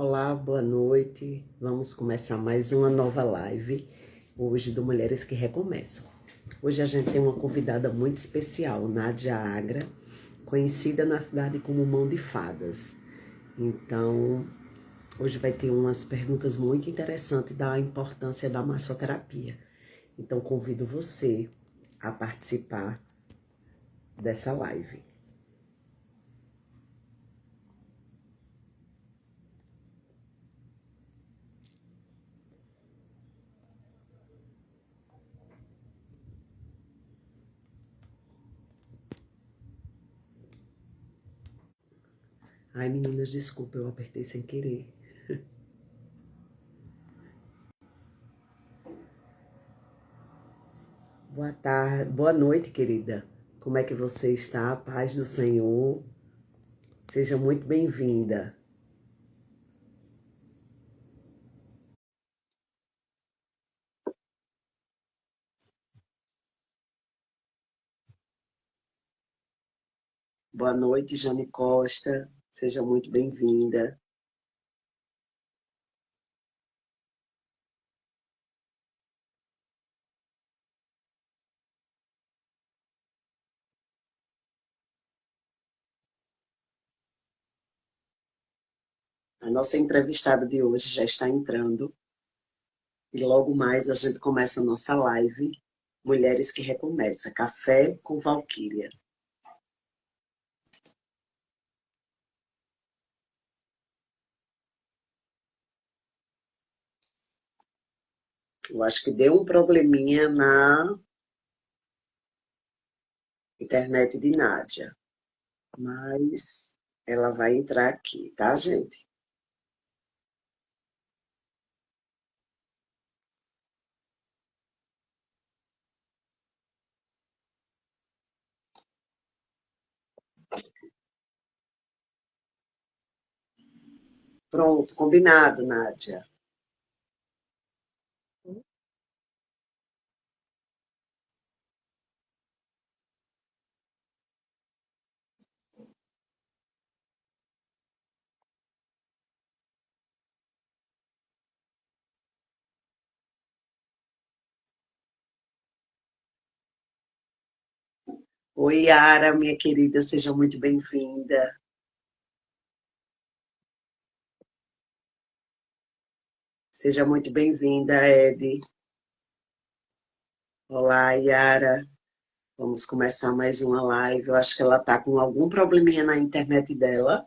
Olá, boa noite. Vamos começar mais uma nova live, hoje do Mulheres que Recomeçam. Hoje a gente tem uma convidada muito especial, Nádia Agra, conhecida na cidade como Mão de Fadas. Então, hoje vai ter umas perguntas muito interessantes da importância da massoterapia. Então, convido você a participar dessa live. Ai, meninas, desculpa, eu apertei sem querer. Boa tarde, boa noite, querida. Como é que você está? Paz do Senhor. Seja muito bem-vinda. Boa noite, Jane Costa. Seja muito bem-vinda. A nossa entrevistada de hoje já está entrando e logo mais a gente começa a nossa live Mulheres que Recomeçam, Café com Valquíria. Eu acho que deu um probleminha na internet de Nádia, mas ela vai entrar aqui, tá, gente? Pronto, combinado, Nádia. Oi, Yara, minha querida, seja muito bem-vinda. Seja muito bem-vinda, Ed. Olá, Yara. Vamos começar mais uma live. Eu acho que ela está com algum probleminha na internet dela.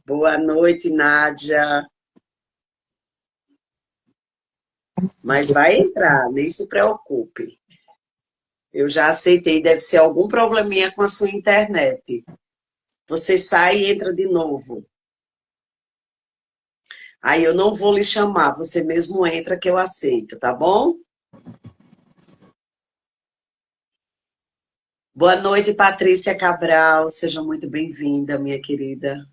Boa noite, Nádia. Mas vai entrar, nem se preocupe. Eu já aceitei, deve ser algum probleminha com a sua internet. Você sai e entra de novo. Aí eu não vou lhe chamar, você mesmo entra que eu aceito, tá bom? Boa noite, Patrícia Cabral. Seja muito bem-vinda, minha querida.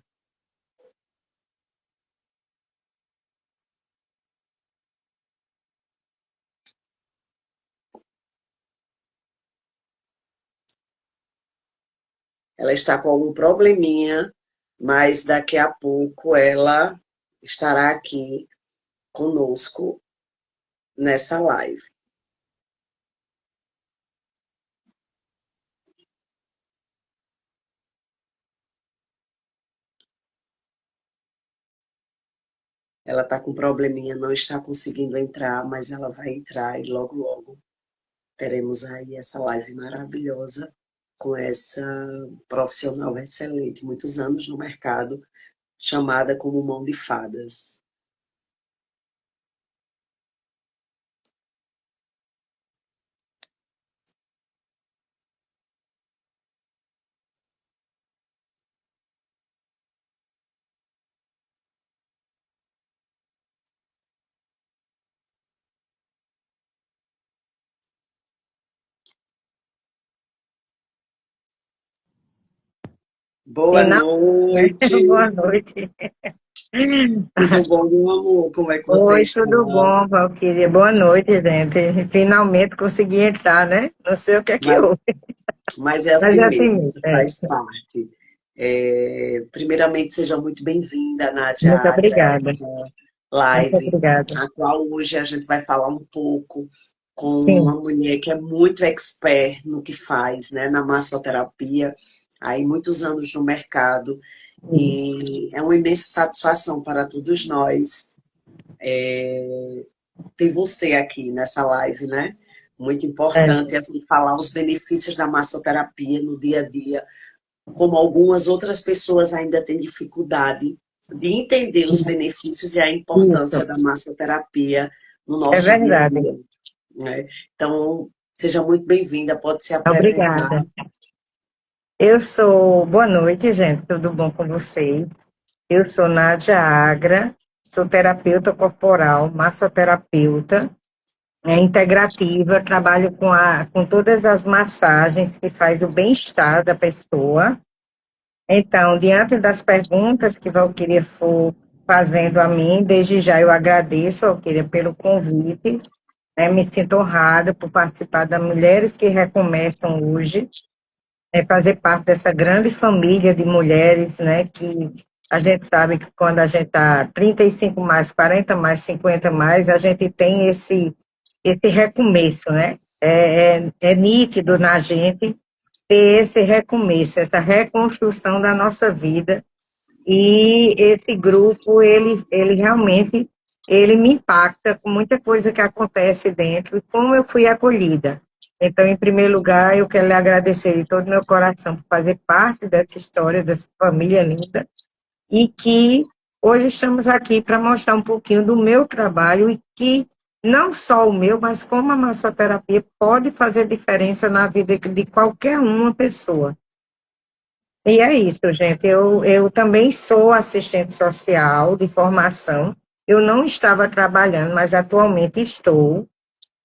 Ela está com algum probleminha, mas daqui a pouco ela estará aqui conosco nessa live. Ela está com probleminha, não está conseguindo entrar, mas ela vai entrar e logo, logo teremos aí essa live maravilhosa com essa profissional excelente, muitos anos no mercado, chamada como Mão de Fadas. Boa Final... noite. Boa noite. Tudo bom, meu amor? Como é que você Oi, está? tudo bom, Valquíria? Boa noite, gente. Finalmente consegui entrar, né? Não sei o que é que Mas, houve, mas é mas assim é assim mesmo, mesmo. isso faz parte. Primeiramente, seja muito bem-vinda, Nádia Muito Agra, a obrigada. essa Muito live, obrigada. a qual hoje a gente vai falar um pouco com uma Sim, mulher que é muito expert no que faz, né, na massoterapia, aí muitos anos no mercado, sim, e é uma imensa satisfação para todos nós ter você aqui nessa live, né? Muito importante é, assim, falar os benefícios da massoterapia no dia a dia, como algumas outras pessoas ainda têm dificuldade de entender os benefícios e a importância isso, da massoterapia no é nosso dia a verdade. dia, né? Então, seja muito bem-vinda, pode se apresentar. Obrigada. Boa noite, gente, tudo bom com vocês? Eu sou Nádia Agra, sou terapeuta corporal, massoterapeuta, integrativa, trabalho com todas as massagens que faz o bem-estar da pessoa. Então, diante das perguntas que Valquíria for fazendo a mim, desde já eu agradeço, Valquíria, pelo convite, né? Me sinto honrada por participar das Mulheres que Recomeçam hoje, fazer parte dessa grande família de mulheres, né, que a gente sabe que quando a gente está 35 mais, 40 mais, 50 mais, a gente tem esse recomeço, né? É nítido na gente ter esse recomeço, essa reconstrução da nossa vida. E esse grupo, ele realmente, ele me impacta com muita coisa que acontece dentro e como eu fui acolhida. Então, em primeiro lugar, eu quero lhe agradecer de todo o meu coração por fazer parte dessa história, dessa família linda, e que hoje estamos aqui para mostrar um pouquinho do meu trabalho e que não só o meu, mas como a massoterapia pode fazer diferença na vida de qualquer uma pessoa. E é isso, gente. Eu também sou assistente social de formação. Eu não estava trabalhando, mas atualmente estou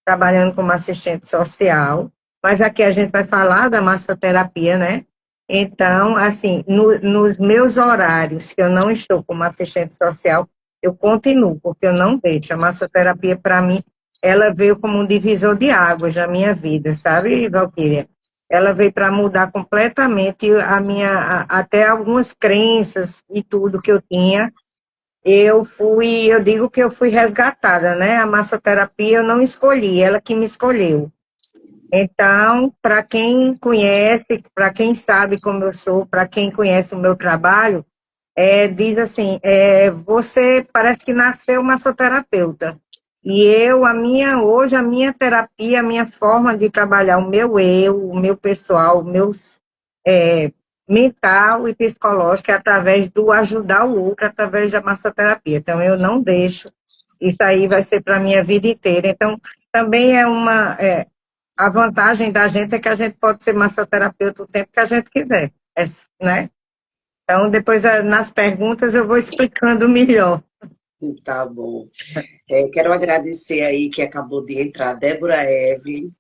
trabalhando como assistente social. Mas aqui a gente vai falar da massoterapia, né? Então, assim, nos meus horários que eu não estou como assistente social, eu continuo, porque eu não deixo. A massoterapia, para mim, ela veio como um divisor de águas na minha vida, sabe, Valquíria? Ela veio para mudar completamente até algumas crenças e tudo que eu tinha. Eu digo que eu fui resgatada, né? A massoterapia eu não escolhi, ela que me escolheu. Então, para quem conhece, para quem sabe como eu sou, para quem conhece o meu trabalho, diz assim, você parece que nasceu massoterapeuta. E hoje a minha terapia, a minha forma de trabalhar o meu eu, o meu pessoal, o meu é, mental e psicológico é através do ajudar o outro, através da massoterapia. Então, eu não deixo, isso aí vai ser para a minha vida inteira. Então, também a vantagem da gente é que a gente pode ser massoterapeuta o tempo que a gente quiser, né? Então, depois, nas perguntas, eu vou explicando melhor. Tá bom. Quero agradecer aí que acabou de entrar, Débora Evelyn.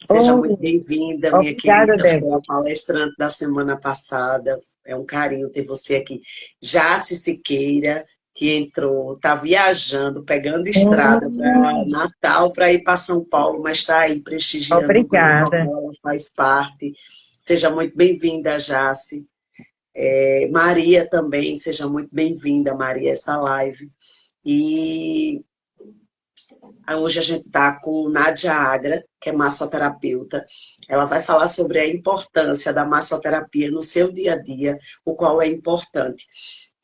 Seja Oh, muito bem-vinda, minha obrigada, querida. Foi Débora. a palestrante da semana passada. É um carinho ter você aqui. Jace Siqueira, que entrou, está viajando, pegando estrada para Hum, Natal para ir para São Paulo, mas está aí prestigiando o grupo ao obrigada. qual ela faz parte. Seja muito bem-vinda, Jace. Maria também, seja muito bem-vinda, Maria, a essa live. E hoje a gente está com Nádia Agra, que é massoterapeuta. Ela vai falar sobre a importância da massoterapia no seu dia a dia, o qual é importante.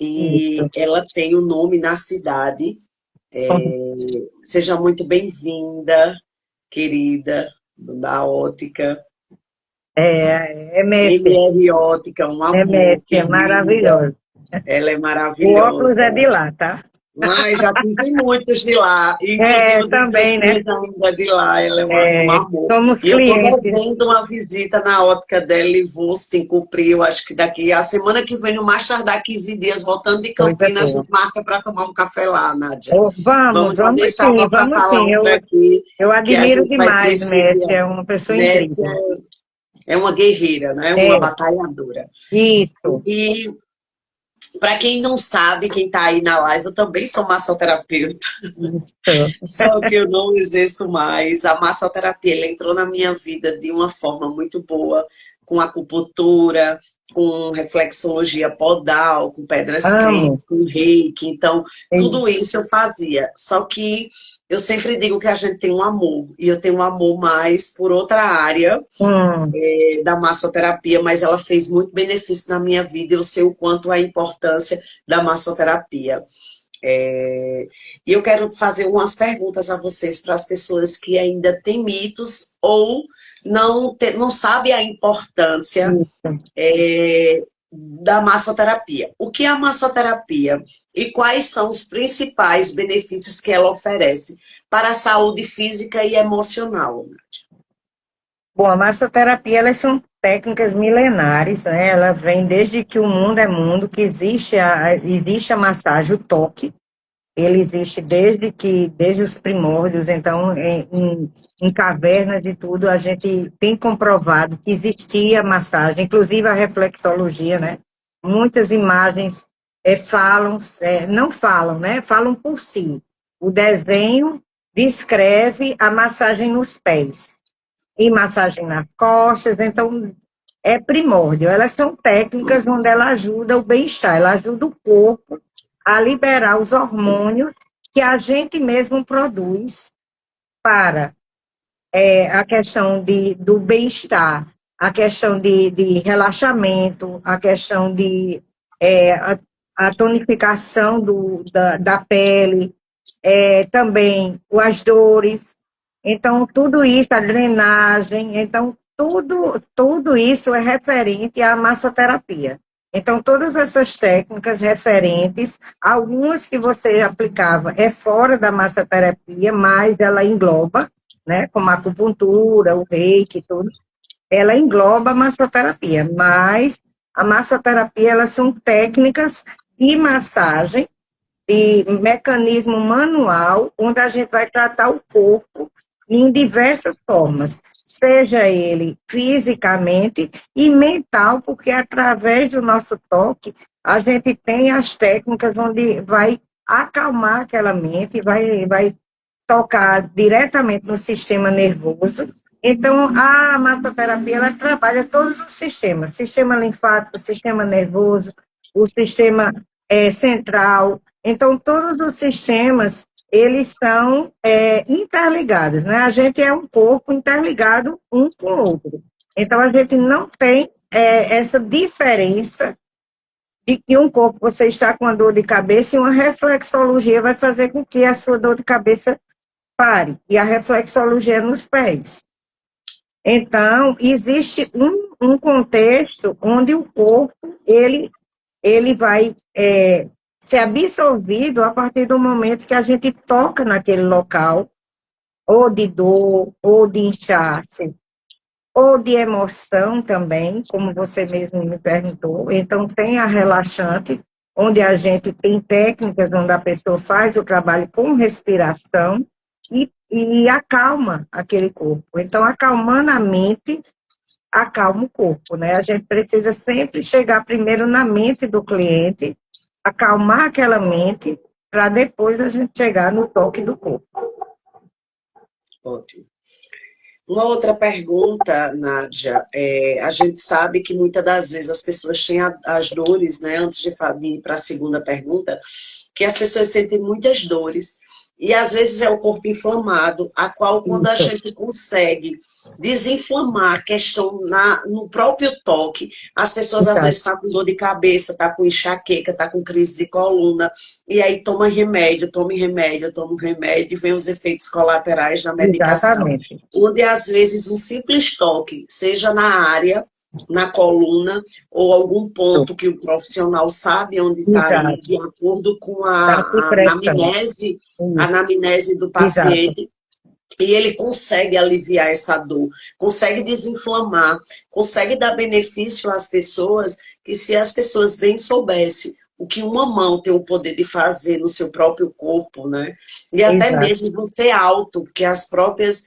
E Isso. ela tem o um nome na cidade. Seja muito bem-vinda, querida, da Ótica. Messi, MR Ótica, um amor, É querida. maravilhoso. Ela é O óculos maravilhosa. é de lá, tá? Mas já tive muitos de lá, inclusive dos meus Também, né? filhos ainda de lá, ela é um amor. Somos E eu estou clientes, devendo uma visita na ótica dela e vou sim cumprir, eu acho que daqui a semana que vem, no mais tardar 15 dias, voltando de coisa Campinas, a boa. gente marca para tomar um café lá, Nádia. Vamos, Vamos já vamos deixar a sim, nossa vamos sim. palavra aqui, Eu que a admiro gente vai demais, Messi, prestigiar. é uma pessoa Né? incrível. É uma guerreira, né? Uma É, batalhadora. isso, E para quem não sabe, quem está aí na live, eu também sou massoterapeuta. isso. Só que eu não exerço mais. A massoterapia, ela entrou na minha vida de uma forma muito boa, com acupuntura, com reflexologia podal, com pedras Amo. quentes, com reiki. Então, Isso. tudo isso eu fazia. Só que eu sempre digo que a gente tem um amor, e eu tenho um amor mais por outra área Hum, da massoterapia, mas ela fez muito benefício na minha vida, eu sei o quanto é a importância da massoterapia. E eu quero fazer umas perguntas a vocês, para as pessoas que ainda têm mitos ou não sabem a importância isso. da massoterapia. O que é a massoterapia e quais são os principais benefícios que ela oferece para a saúde física e emocional? Bom, a massoterapia, elas são técnicas milenares, né? Ela vem desde que o mundo é mundo, que existe a massagem, o toque. Ele existe desde os primórdios, então, em cavernas e tudo, a gente tem comprovado que existia massagem, inclusive a reflexologia, né? Muitas imagens falam, não falam, né? Falam por si. O desenho descreve a massagem nos pés e massagem nas costas, então é primórdio. Elas são técnicas onde ela ajuda o bem-estar, ela ajuda o corpo a liberar os hormônios que a gente mesmo produz para a questão do bem-estar, a questão de relaxamento, a questão de a tonificação da pele, também as dores. Então, tudo isso, a drenagem, então, tudo isso é referente à massoterapia. Então, todas essas técnicas referentes, algumas que você aplicava é fora da massoterapia, mas ela engloba, né, como a acupuntura, o reiki, tudo, ela engloba a massoterapia, mas a massoterapia, elas são técnicas de massagem de mecanismo manual, onde a gente vai tratar o corpo em diversas formas, seja ele fisicamente e mental, porque através do nosso toque, a gente tem as técnicas onde vai acalmar aquela mente, vai tocar diretamente no sistema nervoso. Então, a massoterapia, ela trabalha todos os sistemas, sistema linfático, sistema nervoso, o sistema central. Então, todos os sistemas, eles são interligados, né? A gente é um corpo interligado um com o outro. Então, a gente não tem essa diferença de que um corpo você está com uma dor de cabeça e uma reflexologia vai fazer com que a sua dor de cabeça pare. E a reflexologia é nos pés. Então, existe um contexto onde o corpo, ele vai ser absorvido a partir do momento que a gente toca naquele local, ou de dor, ou de inchaço, ou de emoção também, como você mesmo me perguntou. Então, tem a relaxante, onde a gente tem técnicas onde a pessoa faz o trabalho com respiração e acalma aquele corpo. Então, acalmando a mente, acalma o corpo, né? A gente precisa sempre chegar primeiro na mente do cliente, acalmar aquela mente, para depois a gente chegar no toque do corpo. Ótimo. Uma outra pergunta, Nádia, a gente sabe que muitas das vezes as pessoas têm as dores, né? Antes de ir para a segunda pergunta, que as pessoas sentem muitas dores e às vezes é o corpo inflamado, a qual quando a Isso, gente consegue desinflamar a questão no próprio toque, as pessoas às vezes exato, estão com dor de cabeça, estão com enxaqueca, estão com crise de coluna, e aí toma remédio, e vem os efeitos colaterais da medicação, exatamente. onde às vezes um simples toque, seja na área, na coluna, ou algum ponto que o profissional sabe onde está aí, Exato. de acordo com Da secreção. a Isso, anamnese do exato. paciente, e ele consegue aliviar essa dor, consegue desinflamar, consegue dar benefício às pessoas, que se as pessoas bem soubessem o que uma mão tem o poder de fazer no seu próprio corpo, né? E até Exato. mesmo você auto, porque as próprias,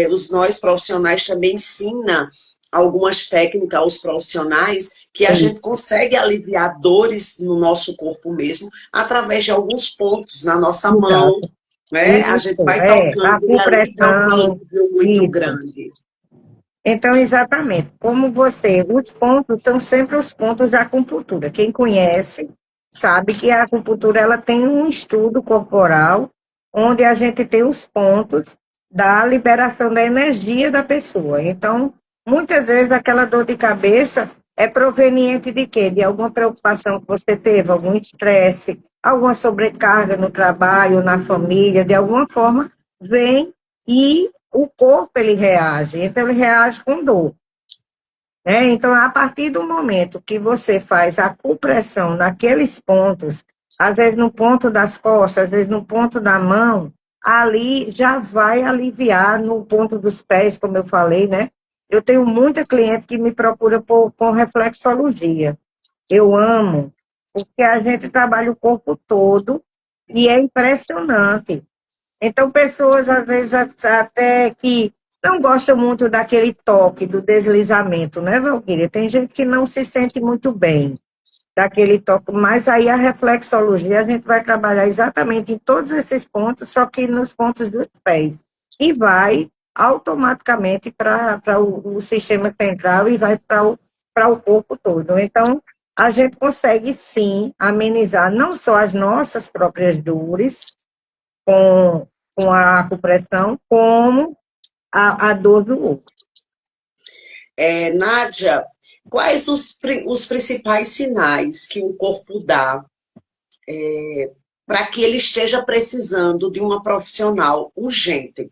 os nós profissionais também ensinam algumas técnicas aos profissionais que a gente consegue aliviar dores no nosso corpo mesmo através de alguns pontos na nossa mão, Exato. né? A gente Isso, vai a tocando e ali dá um compressão, alívio muito isso. grande. Então, exatamente, como os pontos são sempre os pontos da acupuntura. Quem conhece sabe que a acupuntura ela tem um estudo corporal onde a gente tem os pontos da liberação da energia da pessoa. Então, muitas vezes aquela dor de cabeça é proveniente de quê? De alguma preocupação que você teve, algum estresse, alguma sobrecarga no trabalho, na família, de alguma forma, vem e o corpo ele reage, então ele reage com dor. Né? Então, a partir do momento que você faz a acupressão naqueles pontos, às vezes no ponto das costas, às vezes no ponto da mão, ali já vai aliviar no ponto dos pés, como eu falei, né? Eu tenho muita cliente que me procura com reflexologia. Eu amo, porque a gente trabalha o corpo todo e é impressionante. Então, pessoas, às vezes, até que não gostam muito daquele toque, do deslizamento, né, Valquíria? Tem gente que não se sente muito bem daquele toque, mas aí a reflexologia a gente vai trabalhar exatamente em todos esses pontos, só que nos pontos dos pés. E vai automaticamente para o sistema central e vai para o corpo todo. Então, a gente consegue, sim, amenizar não só as nossas próprias dores, com, com a acupressão, como a dor do outro. Nádia, quais os principais sinais que o corpo dá para que ele esteja precisando de uma profissional urgente?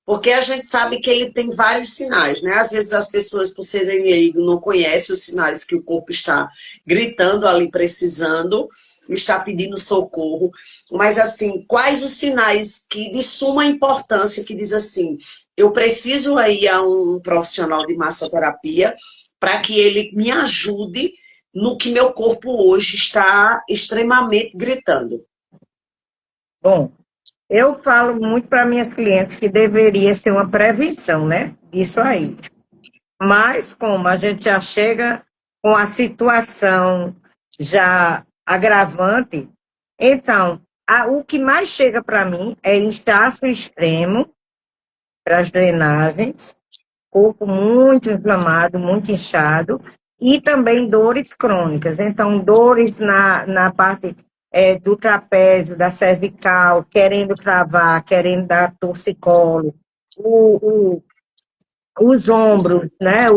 Porque a gente sabe que ele tem vários sinais, né? Às vezes as pessoas, por serem leigos, não conhecem os sinais que o corpo está gritando ali, precisando, está pedindo socorro. Mas, assim, quais os sinais que de suma importância que diz assim, eu preciso ir a um profissional de massoterapia para que ele me ajude no que meu corpo hoje está extremamente gritando? Bom, eu falo muito para minhas clientes que deveria ser uma prevenção, né? Isso aí. Mas como a gente já chega com a situação já agravante, então, o que mais chega para mim é inchaço extremo para as drenagens, corpo muito inflamado, muito inchado, e também dores crônicas. Então, dores na parte do trapézio, da cervical, querendo travar, querendo dar torcicolo, o, o, os ombros, né?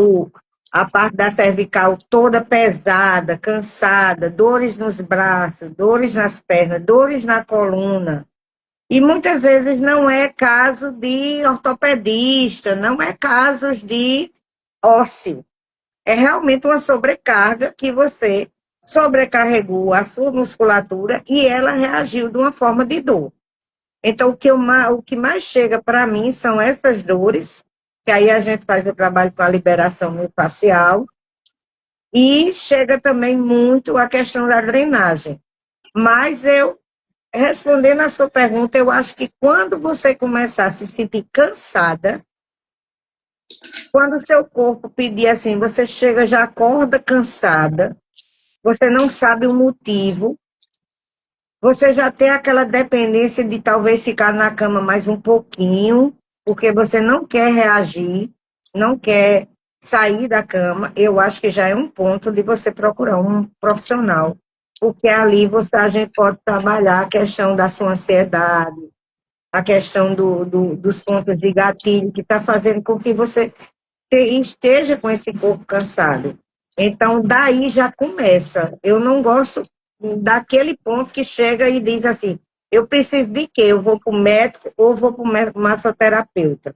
A parte da cervical toda pesada, cansada, dores nos braços, dores nas pernas, dores na coluna. E muitas vezes não é caso de ortopedista, não é casos de ósseo. É realmente uma sobrecarga que você sobrecarregou a sua musculatura e ela reagiu de uma forma de dor. Então, o que mais chega para mim são essas dores, que aí a gente faz o trabalho com a liberação miofascial, e chega também muito a questão da drenagem. Mas respondendo a sua pergunta, eu acho que quando você começar a se sentir cansada, quando o seu corpo pedir assim, você chega, já acorda cansada, você não sabe o motivo, você já tem aquela dependência de talvez ficar na cama mais um pouquinho, porque você não quer reagir, não quer sair da cama, eu acho que já é um ponto de você procurar um profissional, porque ali a gente pode trabalhar a questão da sua ansiedade, a questão dos pontos de gatilho, que está fazendo com que você esteja com esse corpo cansado. Então, daí já começa. Eu não gosto daquele ponto que chega e diz assim, eu preciso de quê? Eu vou para o médico ou vou para o massoterapeuta.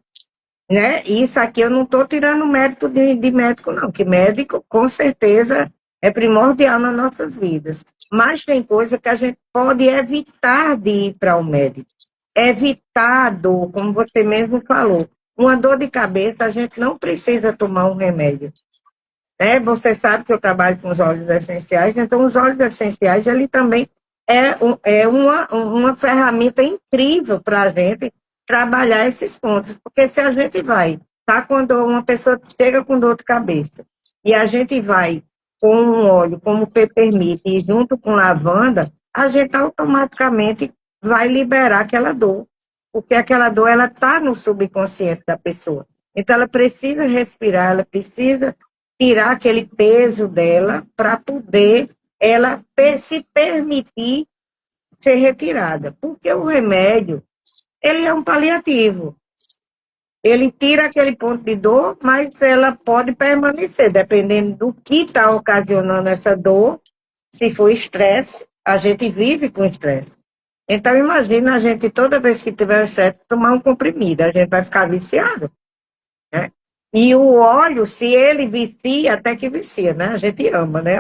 Né? Isso aqui eu não estou tirando mérito de médico, não, que médico, com certeza, é primordial nas nossas vidas. Mas tem coisa que a gente pode evitar de ir para o médico. Evitar a dor, como você mesmo falou. Uma dor de cabeça, a gente não precisa tomar um remédio. Né? Você sabe que eu trabalho com os óleos essenciais, então os óleos essenciais, ele também é uma ferramenta incrível para a gente trabalhar esses pontos, porque se a gente vai tá? Quando uma pessoa chega com dor de cabeça e a gente vai com um óleo como o Peppermint e junto com lavanda, a gente automaticamente vai liberar aquela dor, porque aquela dor ela está no subconsciente da pessoa. Então ela precisa respirar, ela precisa tirar aquele peso dela para poder ela se permitir ser retirada, porque o remédio ele é um paliativo. Ele tira aquele ponto de dor, mas ela pode permanecer, dependendo do que está ocasionando essa dor. Se for estresse, a gente vive com estresse. Então, imagina a gente, toda vez que tiver estresse, tomar um comprimido, a gente vai ficar viciado, né? E o óleo, se ele vicia, até que vicia, né? A gente ama, né?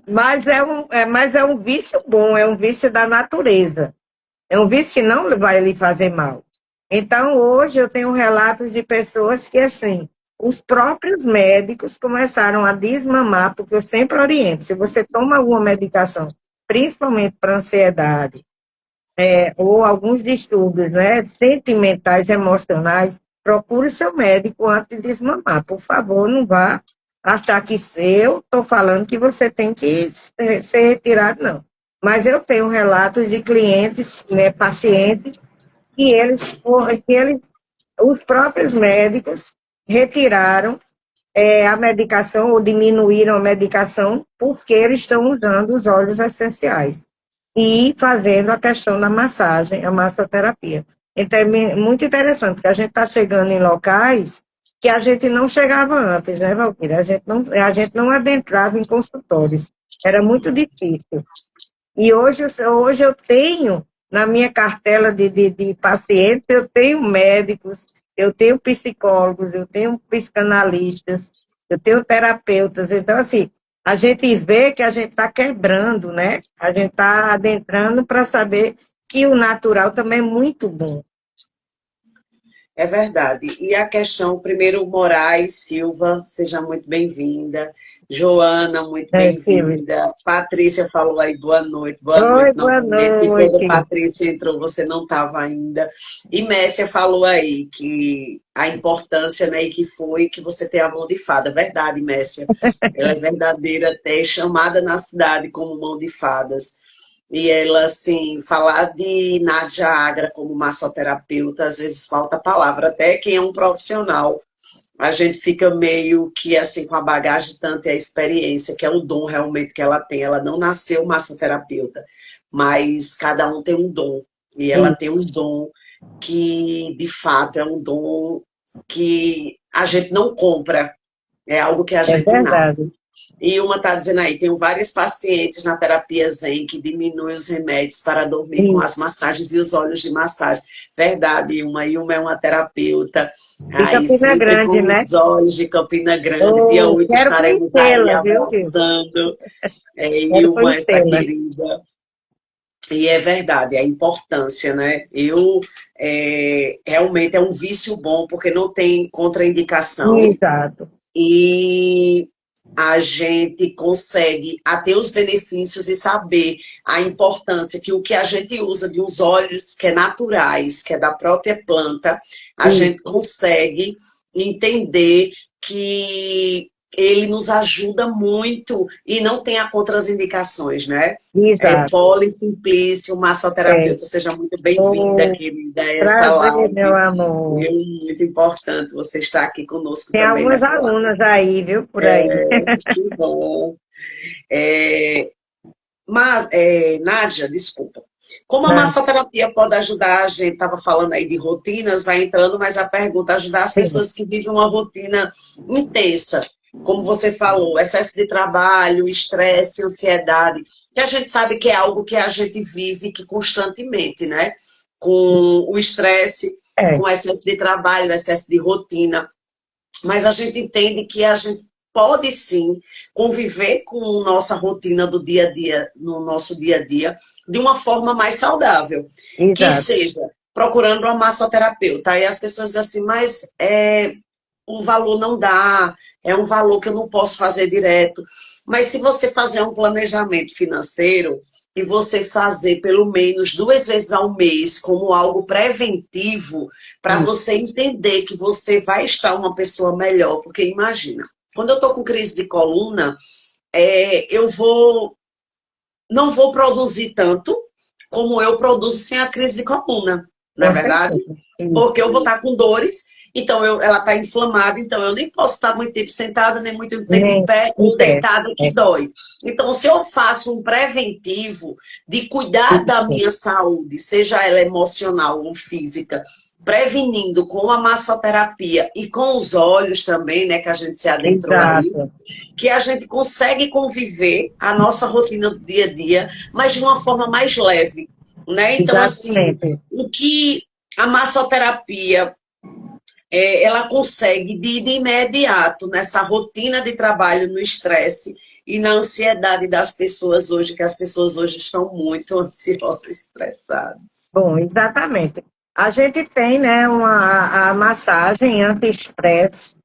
Mas é um vício bom, é um vício da natureza. É um vício que não vai lhe fazer mal. Então, hoje eu tenho relatos de pessoas que, assim, os próprios médicos começaram a desmamar, porque eu sempre oriento, se você toma alguma medicação, principalmente para ansiedade, ou alguns distúrbios, né, sentimentais, emocionais, procure seu médico antes de desmamar. Por favor, não vá achar que eu estou falando que você tem que ser retirado, não. Mas eu tenho relatos de clientes, né, pacientes, que eles, os próprios médicos retiraram a medicação ou diminuíram a medicação porque eles estão usando os óleos essenciais e fazendo a questão da massagem, a massoterapia. Então é muito interessante que a gente está chegando em locais que a gente não chegava antes, né, Valquíria? A gente não adentrava em consultórios. Era muito difícil. E hoje eu tenho, na minha cartela de pacientes, eu tenho médicos, eu tenho psicólogos, eu tenho psicanalistas, eu tenho terapeutas. Então, assim, a gente vê que a gente está quebrando, né? A gente está adentrando para saber que o natural também é muito bom. É verdade. E a questão, primeiro, Moraes Silva, seja muito bem-vinda. Joana, muito Silvia. bem-vinda. Patrícia falou aí boa noite Oi, boa novamente. E quando a noite. Patrícia entrou, você não estava ainda. E Messia falou aí que a importância, né, e que foi que você tem a mão de fada. Verdade, Messia. Ela é verdadeira, até chamada na cidade como mão de fadas. E ela, assim, falar de Nádia Agra como massoterapeuta, às vezes falta palavra. Até quem é um profissional, a gente fica meio que, assim, com a bagagem tanto e a experiência, que é o dom realmente que ela tem. Ela não nasceu massoterapeuta, mas cada um tem um dom. E ela tem um dom que, de fato, é um dom que a gente não compra. É algo que a É gente verdade. nasce. E uma está dizendo aí, tenho vários pacientes na terapia Zen que diminuem os remédios para dormir com E, as massagens e os óleos de massagem. Verdade, Ilma é uma terapeuta e aí Campina sempre com Grande, né? os olhos de Campina Grande. Dia Eu 8 quero estaremos aí conhecê-la, viu, Gil? almoçando. Quero Ilma, essa conhecê-la. querida. E é verdade, a importância, né? Realmente é um vício bom, porque não tem contraindicação Exato. e a gente consegue ter os benefícios e saber a importância que o que a gente usa de uns óleos que é naturais, que é da própria planta, a gente Isso. consegue entender que ele nos ajuda muito e não tem a contraindicações, né? Exato. Poli Simplício, É. massoterapeuta, seja muito bem-vinda, Oh, querida, a essa prazer, meu live. É amor. muito importante você estar aqui conosco Tem também algumas nessa live. alunas aí, viu, por aí. Que bom. Nádia, desculpa. Como a Não, massoterapia pode ajudar a gente? Estava falando aí de rotinas, vai entrando, mas a pergunta, ajudar as sim. pessoas que vivem uma rotina intensa, como você falou, excesso de trabalho, estresse, ansiedade, que a gente sabe que é algo que a gente vive que constantemente, né? Com o estresse, É, com excesso de trabalho, excesso de rotina. Mas a gente entende que a gente pode sim conviver com nossa rotina do dia a dia, no nosso dia a dia, de uma forma mais saudável. Que exato. seja procurando uma massoterapeuta. Aí as pessoas dizem assim, mas o valor não dá, é um valor que eu não posso fazer direto. Mas se você fazer um planejamento financeiro, e você fazer pelo menos 2 vezes ao mês como algo preventivo para Isso. você entender que você vai estar uma pessoa melhor. Porque imagina, quando eu estou com crise de coluna, eu não vou produzir tanto como eu produzo sem a crise de coluna, não é Com verdade? certeza. Isso. Porque eu vou estar com dores, então ela está inflamada, então eu nem posso estar muito tempo sentada, nem muito tempo em Nem pé em ou pé. deitada que É, dói. Então, se eu faço um preventivo de cuidar da isso. minha saúde, seja ela emocional ou física, prevenindo com a massoterapia e com os olhos também, né, que a gente se adentrou aí, Exato. que a gente consegue conviver a nossa rotina do dia a dia, mas de uma forma mais leve, né? Então, assim, Exatamente. o que a massoterapia ela consegue de imediato nessa rotina de trabalho, no estresse e na ansiedade das pessoas hoje, que as pessoas hoje estão muito ansiosas, estressadas. Bom, exatamente. A gente tem, né, a massagem anti-estresse,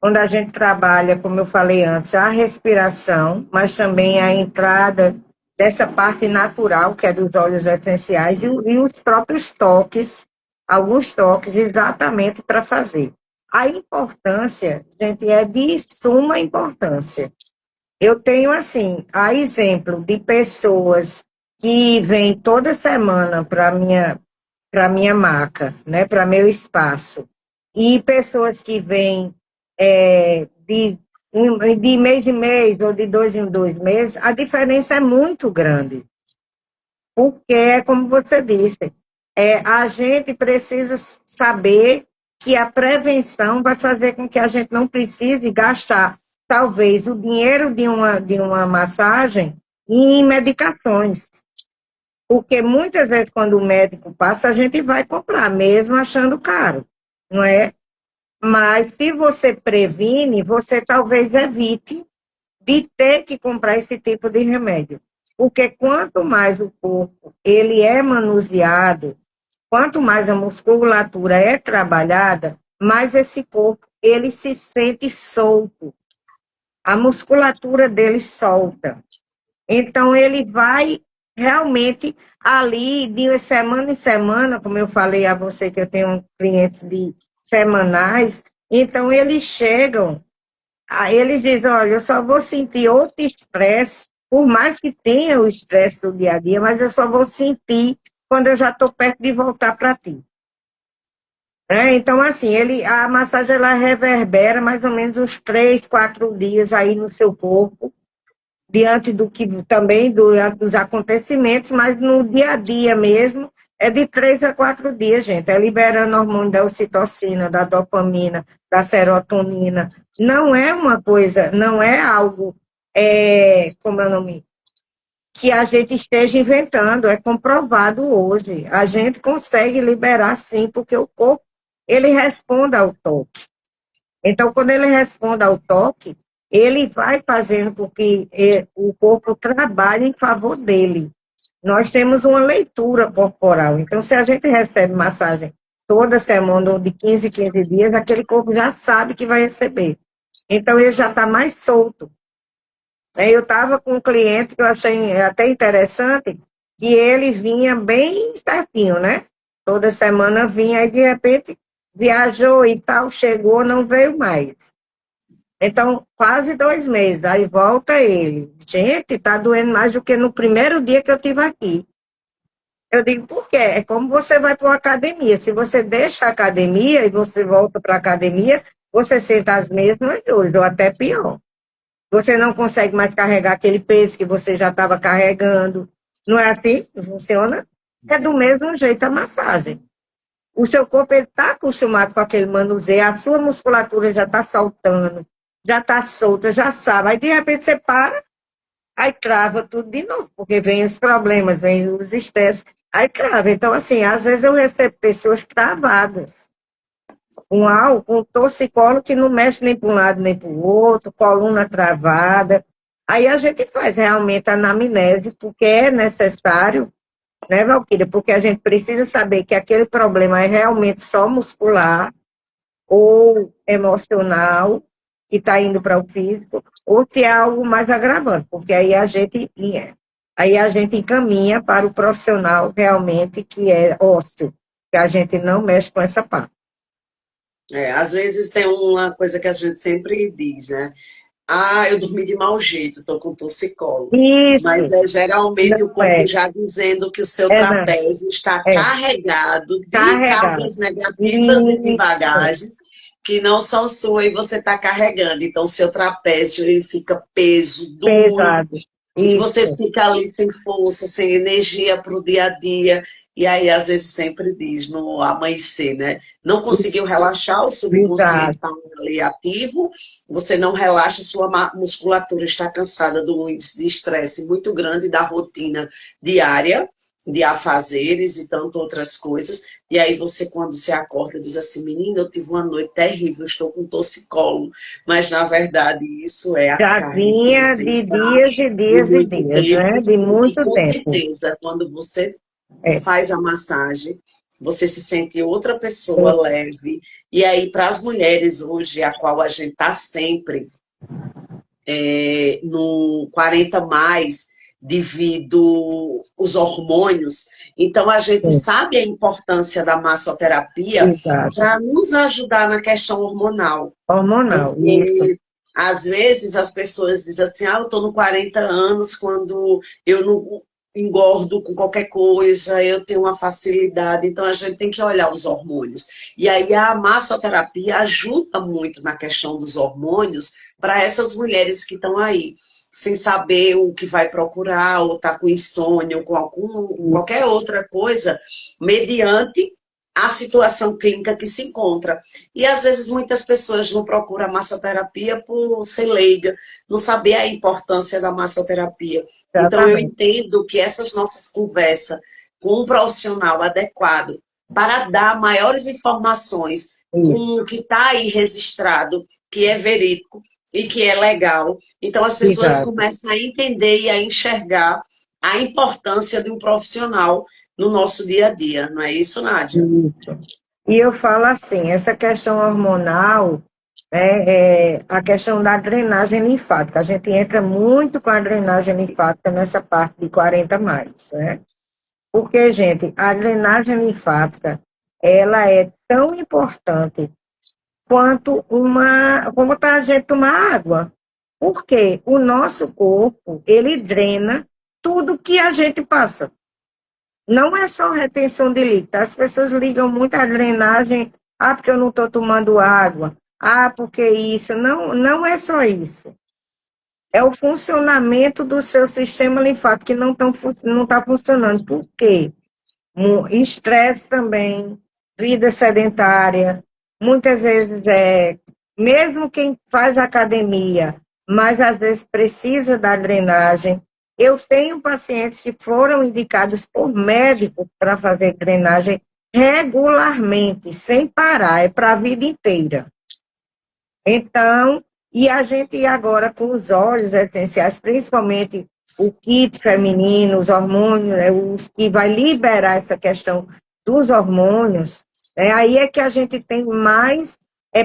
onde a gente trabalha, como eu falei antes, a respiração, mas também a entrada dessa parte natural, que é dos óleos essenciais, e os próprios toques, alguns toques exatamente para fazer. A importância, gente, é de suma importância. Eu tenho, assim, a exemplo de pessoas que vêm toda semana para minha maca, né, para meu espaço, e pessoas que vêm de mês em mês ou de 2 em 2 meses, a diferença é muito grande, porque é como você disse, a gente precisa saber que a prevenção vai fazer com que a gente não precise gastar, talvez, o dinheiro de uma massagem em medicações. Porque muitas vezes, quando o médico passa, a gente vai comprar, mesmo achando caro, não é? Mas se você previne, você talvez evite de ter que comprar esse tipo de remédio. Porque quanto mais o corpo ele é manuseado, quanto mais a musculatura é trabalhada, mais esse corpo ele se sente solto. A musculatura dele solta. Então, ele vai realmente ali, de semana em semana, como eu falei a você, que eu tenho clientes de semanais, então eles chegam, aí eles dizem, olha, eu só vou sentir outro estresse, por mais que tenha o estresse do dia a dia, mas eu só vou sentir quando eu já estou perto de voltar para ti. Então, assim, a massagem ela reverbera mais ou menos uns 3, 4 dias aí no seu corpo, diante do que também dos acontecimentos, mas no dia a dia mesmo, é de 3 a 4 dias, gente. É liberando hormônio da ocitocina, da dopamina, da serotonina. Não é uma coisa, não é algo, como é o nome? Que a gente esteja inventando, é comprovado hoje. A gente consegue liberar sim, porque o corpo, ele responde ao toque. Então, quando ele responde ao toque, ele vai fazendo com que o corpo trabalhe em favor dele. Nós temos uma leitura corporal. Então, se a gente recebe massagem toda semana ou de 15 em 15 dias, aquele corpo já sabe que vai receber. Então, ele já está mais solto. Eu estava com um cliente que eu achei até interessante, que ele vinha bem certinho, né? Toda semana vinha, e de repente viajou e tal, chegou, não veio mais. Então, quase 2 meses, aí volta ele. Gente, tá doendo mais do que no primeiro dia que eu tive aqui. Eu digo, por quê? É como você vai para uma academia. Se você deixa a academia e você volta para a academia, você sente as mesmas dores, ou até pior. Você não consegue mais carregar aquele peso que você já estava carregando. Não é assim? Funciona? É do mesmo jeito a massagem. O seu corpo está acostumado com aquele manuseio, a sua musculatura já está soltando, já está solta, já sabe. Aí, de repente, você para, aí trava tudo de novo, porque vem os problemas, vem os estresses, aí trava. Então, assim, às vezes eu recebo pessoas travadas, com torcicolo que não mexe nem para um lado nem para o outro, coluna travada. Aí a gente faz realmente a anamnese, porque é necessário, né, Valquíria? Porque a gente precisa saber que aquele problema é realmente só muscular ou emocional, que está indo para o físico, ou se é algo mais agravante, porque aí a gente aí a gente encaminha para o profissional realmente que é ósseo, que a gente não mexe com essa parte. Às vezes tem uma coisa que a gente sempre diz, né? Ah, eu dormi de mau jeito, estou com torcicolo. Mas Isso, é geralmente o não corpo é, já dizendo que o seu não, trapézio está é carregado de carregado. cargas negativas e de Isso, bagagens que não são suas e você está carregando. Então, seu trapézio ele fica peso, duro, pesado. e você Isso, fica ali sem força, sem energia para o dia a dia. E aí, às vezes, sempre diz no amanhecer, né? Não conseguiu relaxar, o subconsciente exato, está ali ativo, você não relaxa, sua musculatura está cansada do índice de estresse muito grande da rotina diária, de afazeres e tanto outras coisas. E aí você, quando se acorda, diz assim, menina, eu tive uma noite terrível, estou com torcicolo. Mas, na verdade, isso é as já cargas que vinha você de está dias e de dias e muito dias, tempo, né? De e que muito com tempo. certeza, quando você É, faz a massagem, você se sente outra pessoa é, leve. E aí, para as mulheres hoje, a qual a gente está sempre no 40 mais, devido os hormônios, então a gente é, sabe a importância da massoterapia exato. para nos ajudar na questão hormonal. Hormonal, isso. Porque às vezes as pessoas dizem assim, ah, eu estou no 40 anos quando eu não engordo com qualquer coisa, eu tenho uma facilidade, então a gente tem que olhar os hormônios. E aí a massoterapia ajuda muito na questão dos hormônios para essas mulheres que estão aí, sem saber o que vai procurar, ou está com insônia, ou com qualquer outra coisa, mediante a situação clínica que se encontra. E às vezes muitas pessoas não procuram a massoterapia por ser leiga, não saber a importância da massoterapia. Então eu Exatamente. entendo que essas nossas conversas com um profissional adequado para dar maiores informações Isso, com o que está aí registrado, que é verídico e que é legal. Então as pessoas exato. começam a entender e a enxergar a importância de um profissional no nosso dia a dia, não é isso, Nádia? Isso. E eu falo assim, essa questão hormonal, a questão da drenagem linfática. A gente entra muito com a drenagem linfática nessa parte de 40 mais, né? Porque, gente, a drenagem linfática, ela é tão importante quanto como tá a gente tomar água. Porque o nosso corpo, ele drena tudo que a gente passa. Não é só retenção de líquido. As pessoas ligam muito à drenagem. Ah, porque eu não estou tomando água. Ah, porque isso. Não, não é só isso. É o funcionamento do seu sistema linfático que não está funcionando. Por quê? Estresse também, vida sedentária. Muitas vezes mesmo quem faz academia, mas às vezes precisa da drenagem. Eu tenho pacientes que foram indicados por médicos para fazer drenagem regularmente, sem parar, é para a vida inteira. Então, e a gente agora com os óleos essenciais, principalmente o kit feminino, os hormônios, os que vai liberar essa questão dos hormônios, aí é que a gente tem mais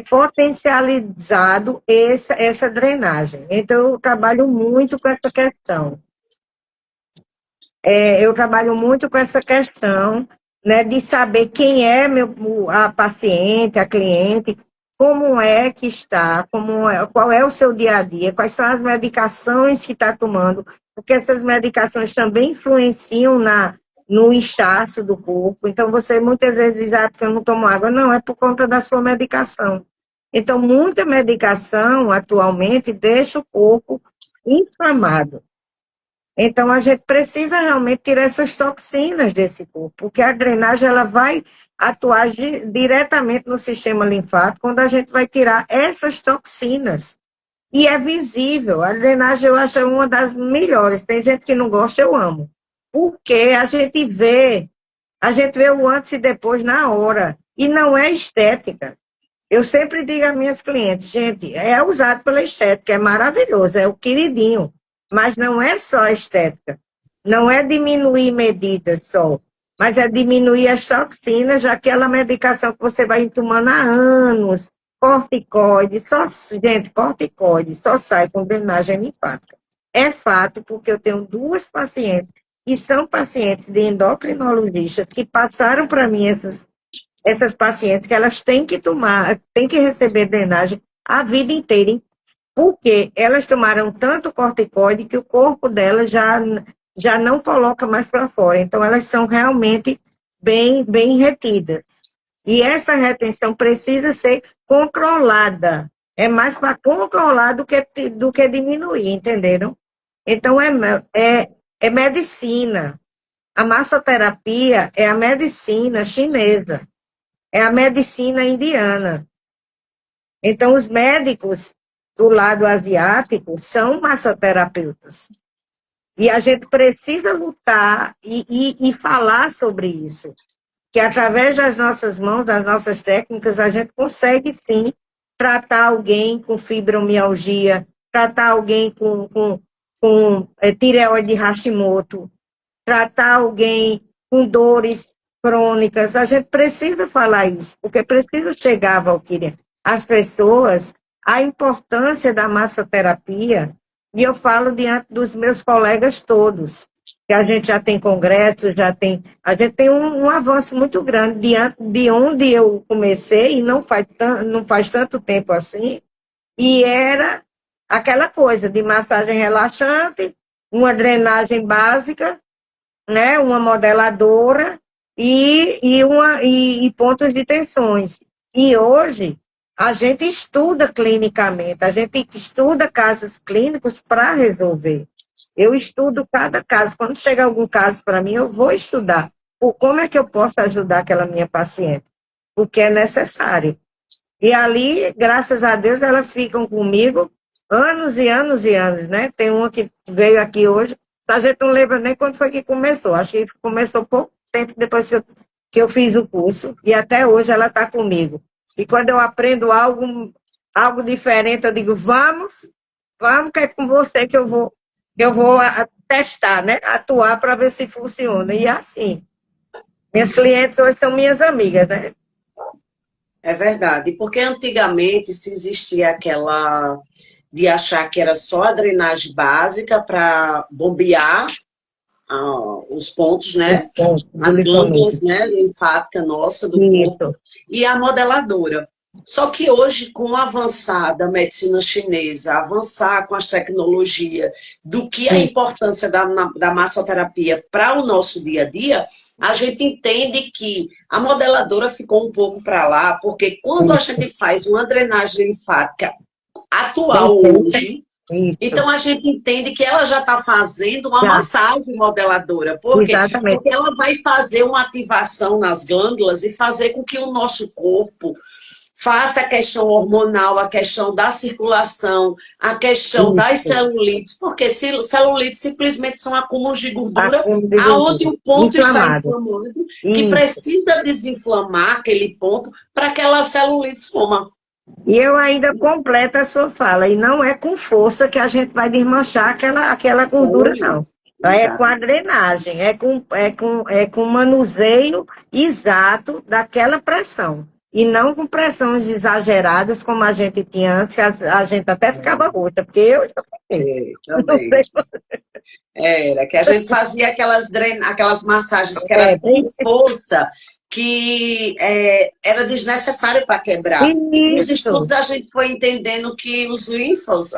potencializado essa drenagem. Então, eu trabalho muito com essa questão. Eu trabalho muito com essa questão, né, de saber quem é a paciente, a cliente, como é que está, qual é o seu dia a dia, quais são as medicações que está tomando, porque essas medicações também influenciam no inchaço do corpo. Então, você muitas vezes diz, porque eu não tomo água. Não, é por conta da sua medicação. Então, muita medicação, atualmente, deixa o corpo inflamado. Então, a gente precisa realmente tirar essas toxinas desse corpo, porque a drenagem ela vai atuar diretamente no sistema linfático, quando a gente vai tirar essas toxinas. E é visível. A drenagem eu acho uma das melhores. Tem gente que não gosta, eu amo. Porque a gente vê o antes e depois na hora. E não é estética. Eu sempre digo às minhas clientes, gente, é usado pela estética, é maravilhoso, é o queridinho, mas não é só a estética, não é diminuir medidas só, mas é diminuir as toxinas, aquela medicação que você vai tomando há anos, corticoide, gente, corticoide só sai com drenagem linfática. É fato, porque eu tenho duas pacientes que são pacientes de endocrinologistas que passaram para mim essas pacientes que elas têm que tomar, têm que receber drenagem a vida inteira, porque elas tomaram tanto corticoide que o corpo delas já não coloca mais para fora. Então, elas são realmente bem retidas. E essa retenção precisa ser controlada. É mais para controlar do que diminuir, entenderam? Então, é medicina. A massoterapia é a medicina chinesa, é a medicina indiana. Então, os médicos do lado asiático são massoterapeutas. E a gente precisa lutar e falar sobre isso. Que através das nossas mãos, das nossas técnicas, a gente consegue, sim, tratar alguém com fibromialgia, tratar alguém com tireoide Hashimoto, tratar alguém com dores crônicas. A gente precisa falar isso, porque precisa chegar, Valquíria, às pessoas a importância da massoterapia, e eu falo diante dos meus colegas todos, que a gente já tem congresso, a gente tem um avanço muito grande diante de onde eu comecei, e não faz tanto tempo assim, e era aquela coisa de massagem relaxante, uma drenagem básica, né, uma modeladora e pontos de tensões. E hoje a gente estuda clinicamente, a gente estuda casos clínicos para resolver. Eu estudo cada caso. Quando chega algum caso para mim, eu vou estudar. Como é que eu posso ajudar aquela minha paciente? Porque é necessário. E ali, graças a Deus, elas ficam comigo anos e anos e anos, né? Tem uma que veio aqui hoje, a gente não lembra nem quando foi que começou. Acho que começou pouco tempo depois que eu fiz o curso, e até hoje ela está comigo. E quando eu aprendo algo diferente, eu digo, vamos, que é com você que eu vou testar, né? Atuar para ver se funciona. E é assim. Minhas clientes hoje são minhas amigas, né? É verdade, porque antigamente se existia aquela de achar que era só a drenagem básica para bombear os pontos, né? As glândulas, né, linfática nossa do corpo, e a modeladora. Só que hoje, com o avançar da medicina chinesa, avançar com as tecnologias, do que a importância da massoterapia para o nosso dia a dia, a gente entende que a modeladora ficou um pouco para lá, porque quando a gente faz uma drenagem linfática atual hoje, então a gente entende que ela já está fazendo uma massagem modeladora. Por quê? Porque ela vai fazer uma ativação nas glândulas e fazer com que o nosso corpo faça a questão hormonal, a questão da circulação, a questão das celulites, porque celulites simplesmente são acúmulos de gordura, aonde o ponto está inflamado, que precisa desinflamar aquele ponto para que aquela celulite soma. E eu ainda completo a sua fala, e não é com força que a gente vai desmanchar aquela gordura, não. É com a drenagem, é com o manuseio exato daquela pressão. E não com pressões exageradas, como a gente tinha antes, a gente até ficava roxa, porque eu já fiquei. Também. Era, que a gente fazia aquelas massagens que era com força, que era desnecessário para quebrar. E nos estudos a gente foi entendendo que os linfos,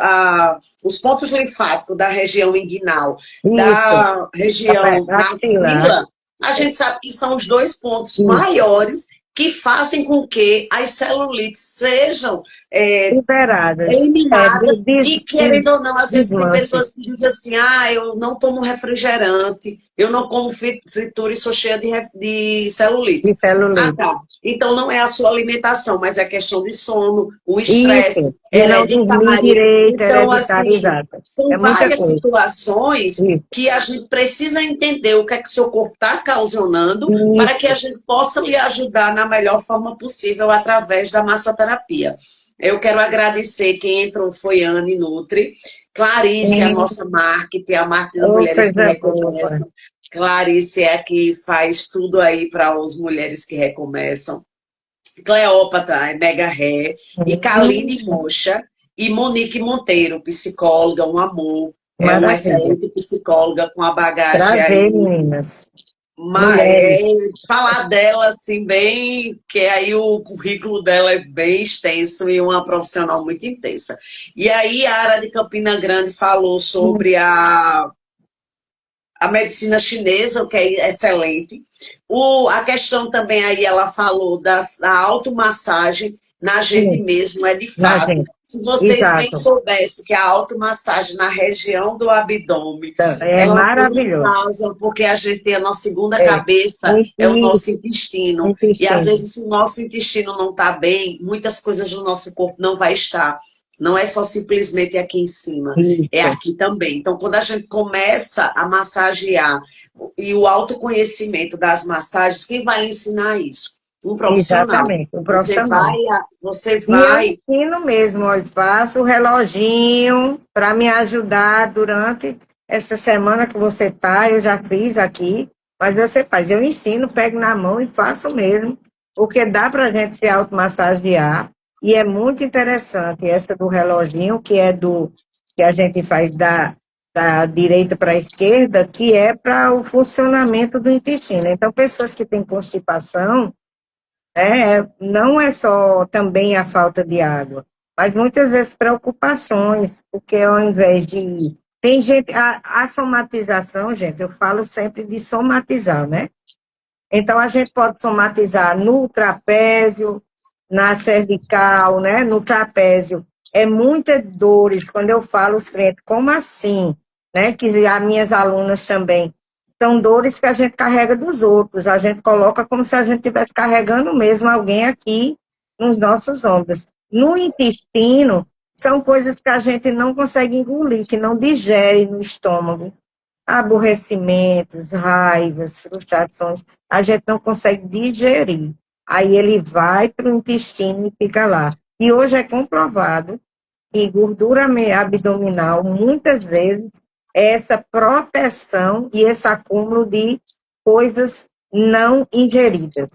os pontos linfáticos da região inguinal, da região maxila, a gente sabe que são os dois pontos maiores que fazem com que as celulites sejam eliminadas. E querendo ou não, às vezes tem pessoas que dizem assim, eu não tomo refrigerante, eu não como fritura e sou cheia de celulite. Tá. Então não é a sua alimentação, mas é questão de sono, o estresse, hereditário. Então, assim, são várias situações que a gente precisa entender o que é que seu corpo está causando para que a gente possa lhe ajudar na melhor forma possível através da massoterapia. Eu quero agradecer quem entrou, foi Anne Nutri, Clarice, a nossa marketing, a marketing das mulheres que recomeçam. Clarice é a que faz tudo aí para as mulheres que recomeçam. Cleópatra é Mega Ré, e Kaline Rocha, e Monique Monteiro, psicóloga, um amor. É uma Maravilha. excelente psicóloga com a bagagem Prazer, aí. meninas. Mas falar dela assim bem, que aí o currículo dela é bem extenso e uma profissional muito intensa. E aí a Ara de Campina Grande falou sobre a medicina chinesa, o que é excelente. A questão também aí, ela falou da automassagem na gente Sim, mesmo, é de na fato. gente. Se vocês bem Exato. soubessem que a automassagem na região do abdômen, É ela tem uma maravilhoso. causa, porque a gente tem a nossa segunda É. cabeça, é o nosso intestino. E às Intestino. vezes, se o nosso intestino não está bem, muitas coisas do nosso corpo não vai estar. Não é só simplesmente aqui em cima, é Isso. aqui também. Então, quando a gente começa a massagear e o autoconhecimento das massagens, quem vai ensinar isso? Um profissional. Exatamente, o profissional. Você E eu vai. ensino mesmo, eu faço o reloginho para me ajudar durante essa semana que você está, eu já fiz aqui, mas você faz, eu ensino, pego na mão e faço mesmo, porque dá para a gente se automassagear, e é muito interessante essa do reloginho, que a gente faz da direita para a esquerda, que é para o funcionamento do intestino. Então, pessoas que têm constipação, não é só também a falta de água, mas muitas vezes preocupações, porque ao invés de. Tem gente, a somatização, gente, eu falo sempre de somatizar, né? Então a gente pode somatizar no trapézio, na cervical, né? No trapézio. É muitas dores, quando eu falo os clientes, como assim? Né? Que as minhas alunas também. São dores que a gente carrega dos outros, a gente coloca como se a gente estivesse carregando mesmo alguém aqui nos nossos ombros. No intestino, são coisas que a gente não consegue engolir, que não digere no estômago. Aborrecimentos, raivas, frustrações, a gente não consegue digerir. Aí ele vai para o intestino e fica lá. E hoje é comprovado que gordura abdominal, muitas vezes, é essa proteção e esse acúmulo de coisas não ingeridas.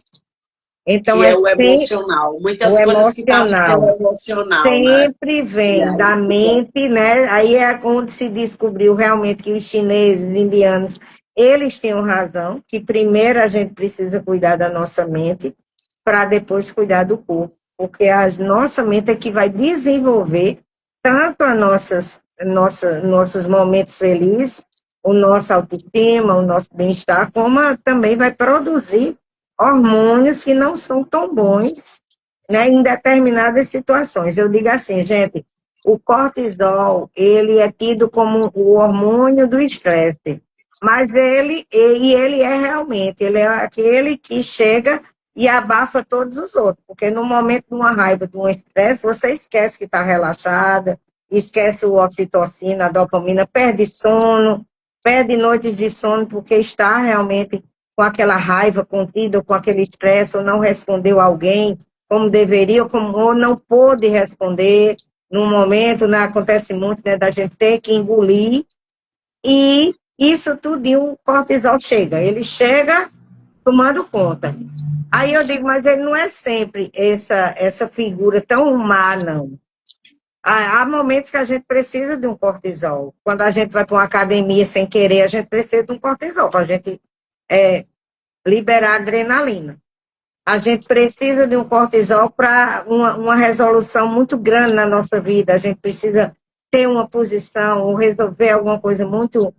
Então, Que é é o sempre emocional. o Muitas coisas que estavam sendo emocional. emocional, né? Sempre E vem aí da fica. mente, né? Aí é onde se descobriu realmente que os chineses, os indianos, eles tinham razão, que primeiro a gente precisa cuidar da nossa mente para depois cuidar do corpo, porque a nossa mente é que vai desenvolver tanto nossos momentos felizes, o nosso autoestima, o nosso bem-estar, como também vai produzir hormônios que não são tão bons, né, em determinadas situações. Eu digo assim, gente, o cortisol, ele é tido como o hormônio do estresse, mas ele é realmente, ele é aquele que chega e abafa todos os outros, porque no momento de uma raiva, de um estresse, você esquece que está relaxada, esquece o oxitocina, a dopamina, perde sono, perde noites de sono, porque está realmente com aquela raiva contida, ou com aquele estresse, ou não respondeu a alguém, como deveria, ou não pôde responder num momento, né, acontece muito, né, da gente ter que engolir, e isso tudo, o cortisol chega, ele chega tomando conta. Aí eu digo, mas ele não é sempre essa figura tão má, não. Há momentos que a gente precisa de um cortisol. Quando a gente vai para uma academia sem querer, a gente precisa de um cortisol para a gente liberar adrenalina. A gente precisa de um cortisol para uma resolução muito grande na nossa vida. A gente precisa ter uma posição ou resolver alguma coisa muito,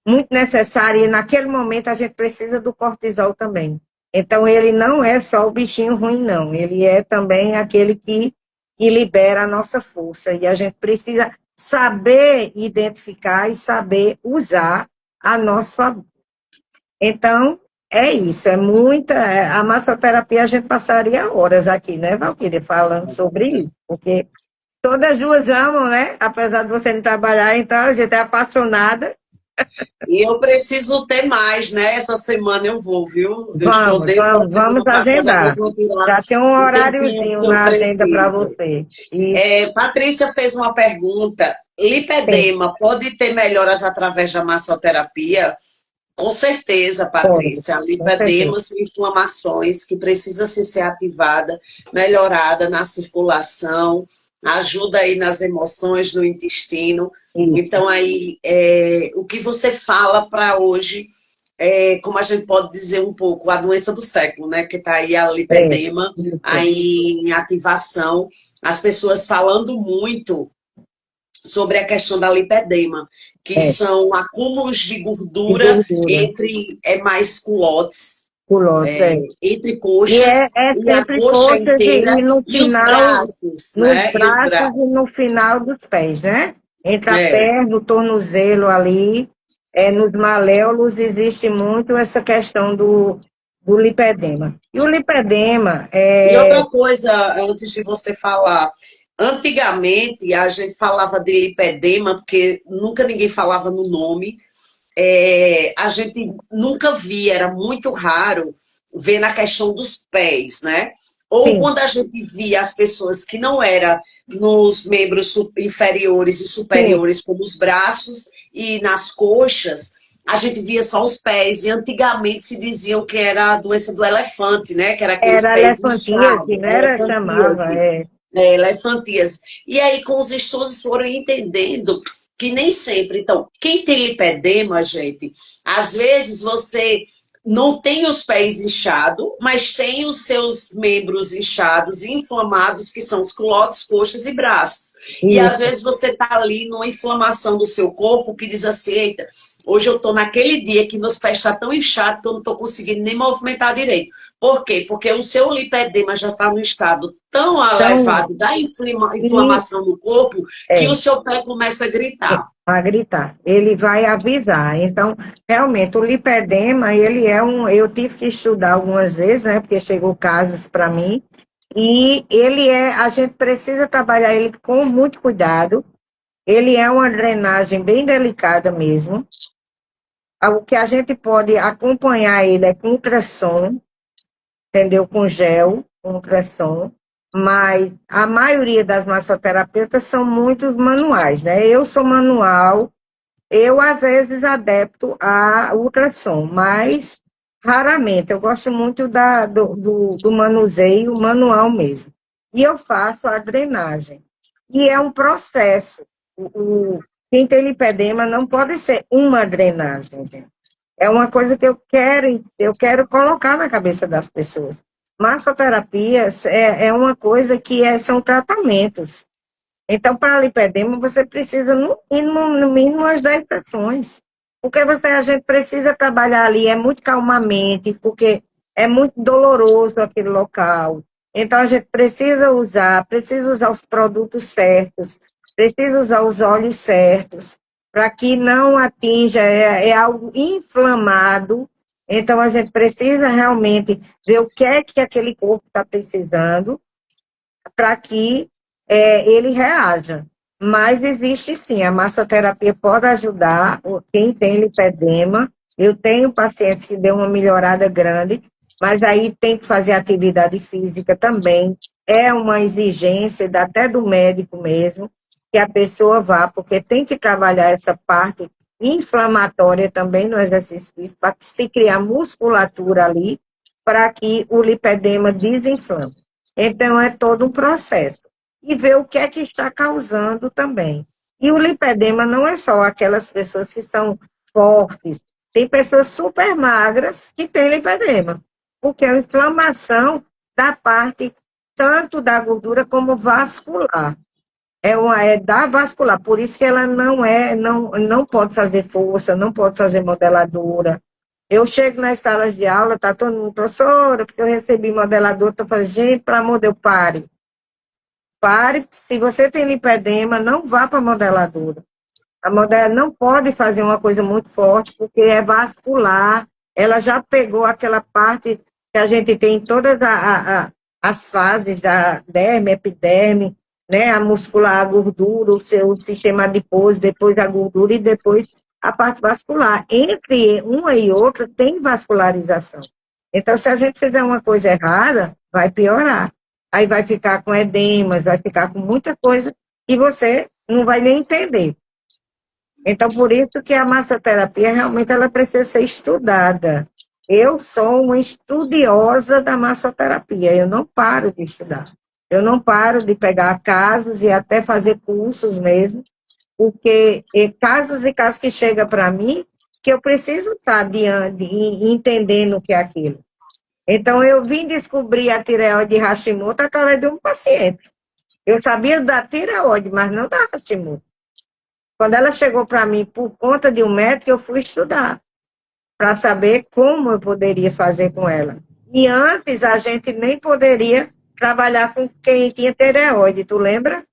muito necessária. E naquele momento a gente precisa do cortisol também. Então, ele não é só o bichinho ruim, não. Ele é também aquele que libera a nossa força. E a gente precisa saber identificar e saber usar a nosso favor. Então, é isso, é muita. A massoterapia a gente passaria horas aqui, né, Valquíria, falando sobre isso, porque todas duas amam, né? Apesar de você não trabalhar, então a gente é apaixonada. E eu preciso ter mais, né? Essa semana eu vou, viu? Eu estou Vamos, desde a vamos, semana vamos passada, mas agendar. vou tirar Já tem um o tempinho horáriozinho que eu na agenda para preciso. você. Isso, Patrícia fez uma pergunta. sim, Lipedema pode ter melhoras através da massoterapia? Com certeza, pode, Patrícia. com certeza. Lipedemas são inflamações que precisam ser ativada, melhorada na circulação. ajuda aí nas emoções, no intestino. Isso. Então, aí, o que você fala para hoje, como a gente pode dizer um pouco, a doença do século, né? Que está aí a É, lipedema, isso. aí em ativação, as pessoas falando muito sobre a questão da lipedema, que É, são acúmulos de de gordura gordura, entre mais culotes, culotes, é. entre E é, coxas é e a sempre coxa coxas inteira e no e os final, braços, nos né? E os braços e no braços. final dos pés, né? Entre a É. perna, o tornozelo ali, nos maléolos existe muito essa questão do lipedema. E o lipedema E outra coisa, antes de você falar, antigamente a gente falava de lipedema, porque nunca ninguém falava no nome, a gente nunca via, era muito raro ver na questão dos pés, né? Ou sim, quando a gente via as pessoas que não eram nos membros inferiores e sim, superiores, como os braços e nas coxas, a gente via só os pés. E antigamente se diziam que era a doença do elefante, né? Que era aqueles era pés elefantíase, inchados, né? Chamava, elefantíase. Elefantíase. E aí, com os estudos, foram entendendo que nem sempre. Então, quem tem lipedema, gente, às vezes você não tem os pés inchados, mas tem os seus membros inchados e inflamados, que são os culotes, coxas e braços. E às isso, vezes você está ali numa inflamação do seu corpo que diz assim: eita, hoje eu estou naquele dia que meus pés estão tão inchados que eu não estou conseguindo nem movimentar direito. Por quê? Porque o seu lipedema já está no estado tão então, elevado da e, inflamação do corpo que o é, seu pé começa a gritar. a gritar. Ele vai avisar. Então, realmente, o lipedema, ele é um. Eu tive que estudar algumas vezes, né? Porque chegou casos para mim. E ele é. A gente precisa trabalhar ele com muito cuidado. Ele é uma drenagem bem delicada mesmo. O que a gente pode acompanhar ele é com ultrassom, entendeu? Com gel, com ultrassom. Mas a maioria das massoterapeutas são muitos manuais, né? Eu sou manual. Eu, às vezes, adepto a ultrassom, mas raramente. Eu gosto muito do manuseio manual mesmo. E eu faço a drenagem. E é um processo. Quem tem lipedema não pode ser uma drenagem, gente. É uma coisa que eu quero colocar na cabeça das pessoas. Massoterapia é uma coisa que são tratamentos. Então, para lipedema, você precisa, no mínimo, umas 10 sessões. Porque a gente precisa trabalhar ali, é muito calmamente, porque é muito doloroso aquele local. Então, a gente precisa usar os produtos certos, precisa usar os óleos certos, para que não atinja, é algo inflamado. Então, a gente precisa realmente ver o que é que aquele corpo está precisando, para que ele reaja. Mas existe sim, a massoterapia pode ajudar quem tem lipedema. Eu tenho pacientes que deu uma melhorada grande, mas aí tem que fazer atividade física também. É uma exigência até do médico mesmo, que a pessoa vá, porque tem que trabalhar essa parte inflamatória também no exercício físico, para se criar musculatura ali, para que o lipedema desinflame. Então, é todo um processo. E ver o que é que está causando também. E o lipedema não é só aquelas pessoas que são fortes. Tem pessoas super magras que têm lipedema, porque é a inflamação da parte tanto da gordura como vascular. É da vascular, por isso que ela não pode fazer força, não pode fazer modeladura. Eu chego nas salas de aula, tá todo mundo, professora, porque eu recebi modelador, estou fazendo, gente, pelo amor de Deus, pare. Pare, se você tem lipedema, não vá para a modeladora. A modelo não pode fazer uma coisa muito forte, porque é vascular, ela já pegou aquela parte que a gente tem em todas as fases da derme, epiderme, né, a muscular, a gordura, o seu sistema adiposo, depois a gordura e depois a parte vascular. Entre uma e outra tem vascularização. Então, se a gente fizer uma coisa errada, vai piorar. Aí vai ficar com edemas, vai ficar com muita coisa e você não vai nem entender. Então, por isso que a massoterapia realmente ela precisa ser estudada. Eu sou uma estudiosa da massoterapia, eu não paro de estudar. Eu não paro de pegar casos e até fazer cursos mesmo, porque casos e casos que chegam para mim, que eu preciso estar diante e entendendo o que é aquilo. Então, eu vim descobrir a tireoide de Hashimoto através de um paciente. Eu sabia da tireoide, mas não da Hashimoto. Quando ela chegou para mim por conta de um médico, eu fui estudar para saber como eu poderia fazer com ela. E antes a gente nem poderia trabalhar com quem tinha tireoide, tu lembra?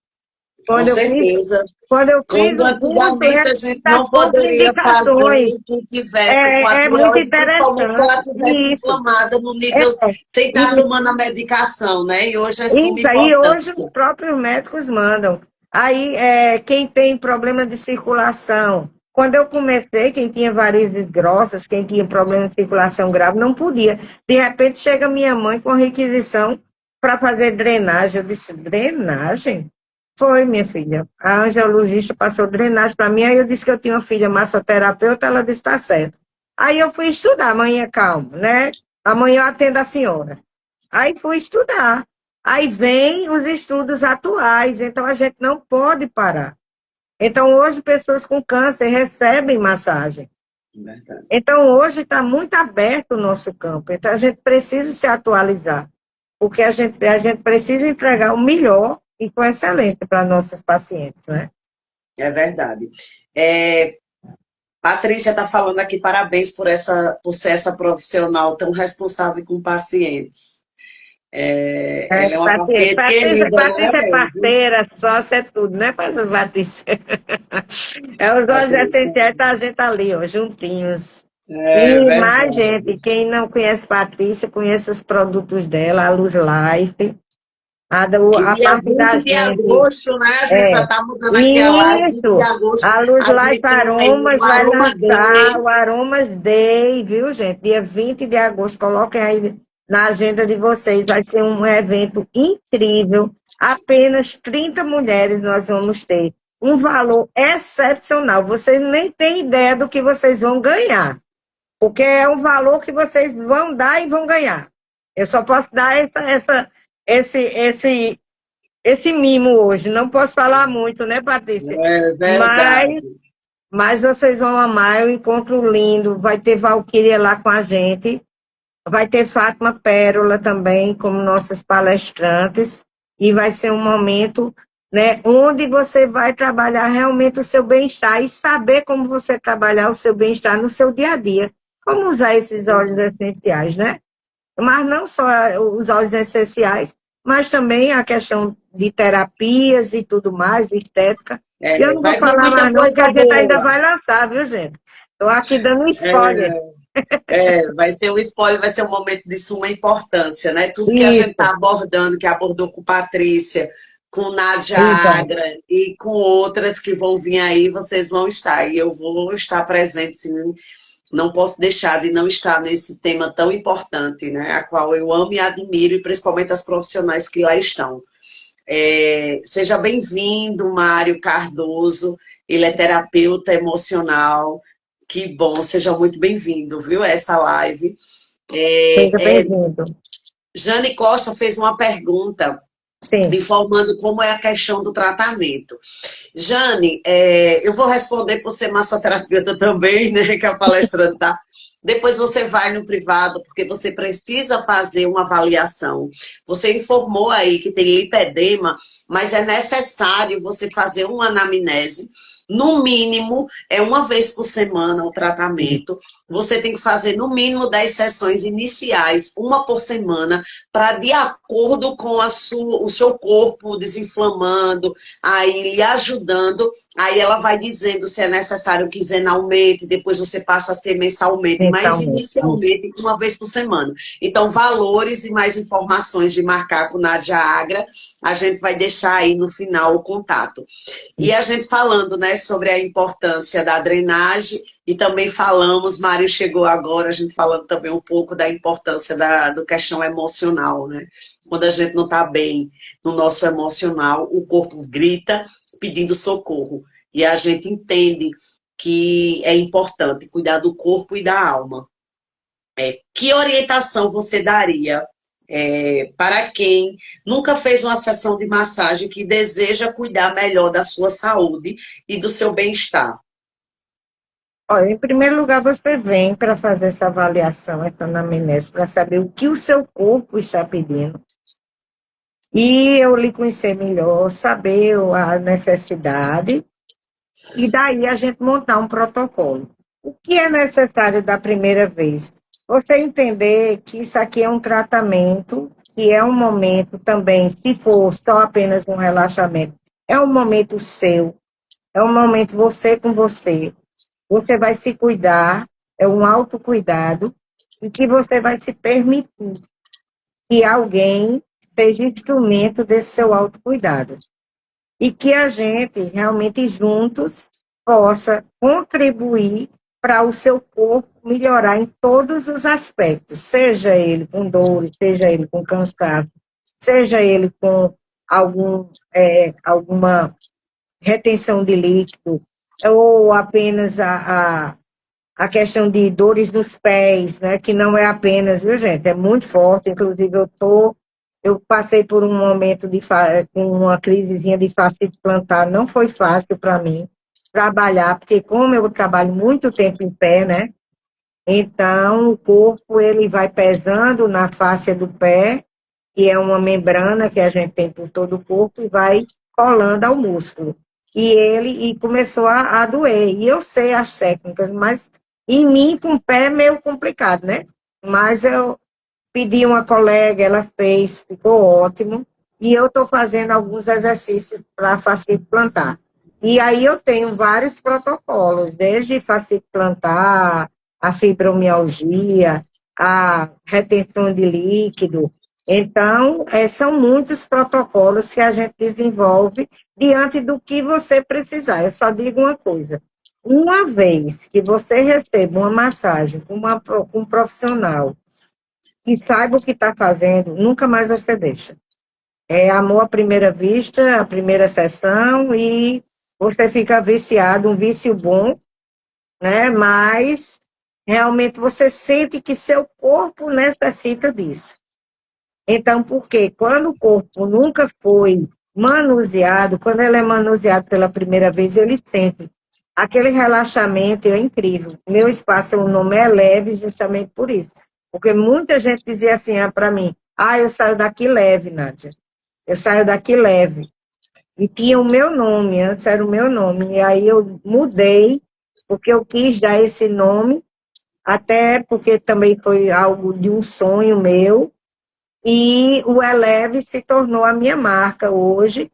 Com Quando eu fiz, certeza. quando eu fiz Quando o curso, antigamente era a gente das não poderia contraindicações. fazer que tivesse com a É muito tireoide, principalmente se ela interessante. tivesse inflamada no nível, É, sem estar isso. tomando a medicação, né? E hoje é suma Isso aí, hoje os importância. próprios médicos mandam. Aí, quem tem problema de circulação, quando eu comecei, quem tinha varizes grossas, quem tinha problema de circulação grave, não podia. De repente, chega minha mãe com requisição para fazer drenagem. Eu disse, drenagem? Foi, minha filha. A angiologista passou drenagem para mim, aí eu disse que eu tinha uma filha massoterapeuta, ela disse, tá certo. Aí eu fui estudar, amanhã calma, né? Amanhã eu atendo a senhora. Aí fui estudar. Aí vem os estudos atuais, então a gente não pode parar. Então, hoje, pessoas com câncer recebem massagem. Verdade. Então, hoje está muito aberto o nosso campo. Então, a gente precisa se atualizar, porque a gente precisa entregar o melhor e com excelência para nossos pacientes, né? É verdade. Patrícia está falando aqui, parabéns por ser essa profissional tão responsável com pacientes. Ela é uma paciente querida, Patrícia é né? parceira, sócia, é tudo, né, Patrícia? É os olhos Patrícia, essenciais, tá a gente ali, ó, juntinhos. é E mais gente, verdade. quem não conhece Patrícia, conhece os produtos dela, a Luz Life, Que a dia parte da 20 de gente. agosto, né? A gente já É, está mudando aqui a live, 20 de isso, agosto, a Luz a Life gente tem aí Aromas o vai Aroma lançar Day. o Aromas Day, viu, gente? Dia 20 de agosto, coloquem aí na agenda de vocês, vai ser um evento incrível, apenas 30 mulheres nós vamos ter, um valor excepcional, vocês nem têm ideia do que vocês vão ganhar, porque é um valor que vocês vão dar e vão ganhar. Eu só posso dar esse, esse mimo hoje. Não posso falar muito, né, Patrícia? É Mas, verdade. mas vocês vão amar, é um encontro lindo. Vai ter Valquíria lá com a gente. Vai ter Fátima Pérola também, como nossas palestrantes. E vai ser um momento, né, onde você vai trabalhar realmente o seu bem-estar e saber como você trabalhar o seu bem-estar no seu dia a dia. Como usar esses óleos essenciais, né? Mas não só os óleos essenciais, mas também a questão de terapias e tudo mais, estética. E eu não vou Vai vir falar muita mais não, porque coisa a gente ainda boa. vai lançar, viu, gente? Estou aqui dando um spoiler. Vai ser um spoiler, vai ser um momento de suma importância, né? Tudo que a gente Isso, está abordando, que abordou com Patrícia, com Nádia exato. Agra e com outras que vão vir aí, vocês vão estar. E eu vou estar presente, sim. Não posso deixar de não estar nesse tema tão importante, né? A qual eu amo e admiro, e principalmente as profissionais que lá estão. Seja bem-vindo, Mário Cardoso. Ele é terapeuta emocional. Que bom, seja muito bem-vindo, viu? Essa live. Seja bem-vindo. Jane Costa fez uma pergunta Sim. informando como é a questão do tratamento. Jane, eu vou responder por ser massoterapeuta também, né? Que a palestrante tá. Depois você vai no privado, porque você precisa fazer uma avaliação. Você informou aí que tem lipedema, mas é necessário você fazer uma anamnese. No mínimo, é uma vez por semana o tratamento. Você tem que fazer no mínimo 10 sessões iniciais, uma por semana, para de acordo com o seu corpo desinflamando, aí lhe ajudando, aí ela vai dizendo se é necessário quinzenalmente, depois você passa a ser mensalmente, mas Mentalmente. inicialmente uma vez por semana. Então, valores e mais informações de marcar com Nádia Agra, a gente vai deixar aí no final o contato. E a gente falando, né, sobre a importância da drenagem, e também falamos, Mário chegou agora, a gente falando também um pouco da importância do questão emocional, né? Quando a gente não está bem no nosso emocional, o corpo grita pedindo socorro. E a gente entende que é importante cuidar do corpo e da alma. Que orientação você daria para quem nunca fez uma sessão de massagem que deseja cuidar melhor da sua saúde e do seu bem-estar? Olha, em primeiro lugar, você vem para fazer essa avaliação, essa anamnese, para saber o que o seu corpo está pedindo. E eu lhe conhecer melhor, saber a necessidade, e daí a gente montar um protocolo. O que é necessário da primeira vez? Você entender que isso aqui é um tratamento, que é um momento também, se for só apenas um relaxamento, é um momento seu, é um momento você com você. Você vai se cuidar, é um autocuidado, e que você vai se permitir que alguém seja instrumento desse seu autocuidado. E que a gente, realmente juntos, possa contribuir para o seu corpo melhorar em todos os aspectos, seja ele com dores, seja ele com cansaço, seja ele com alguma retenção de líquido, ou apenas a questão de dores nos pés, né, que não é apenas, viu, gente, é muito forte, inclusive eu passei por um momento com uma crisezinha de fascite plantar, não foi fácil para mim trabalhar, porque como eu trabalho muito tempo em pé, né, então o corpo, ele vai pesando na fáscia do pé, que é uma membrana que a gente tem por todo o corpo, e vai colando ao músculo. E começou a doer. E eu sei as técnicas, mas em mim, com o pé, é meio complicado, né? Mas eu pedi uma colega, ela fez, ficou ótimo. E eu estou fazendo alguns exercícios para fascite plantar. E aí eu tenho vários protocolos, desde fascite plantar, a fibromialgia, a retenção de líquido. Então, são muitos protocolos que a gente desenvolve diante do que você precisar. Eu só digo uma coisa: uma vez que você receba uma massagem com um profissional que saiba o que está fazendo, nunca mais você deixa. É amor à primeira vista, a primeira sessão, e você fica viciado, um vício bom, né? Mas realmente você sente que seu corpo necessita disso. Então, porque quando o corpo nunca foi manuseado, quando ele é manuseado pela primeira vez, ele sente. Aquele relaxamento é incrível. Meu espaço, o nome é leve justamente por isso. Porque muita gente dizia assim para mim: eu saio daqui leve, Nádia. Eu saio daqui leve. E tinha o meu nome, antes era o meu nome. E aí eu mudei, porque eu quis dar esse nome, até porque também foi algo de um sonho meu. E o Eleve se tornou a minha marca hoje,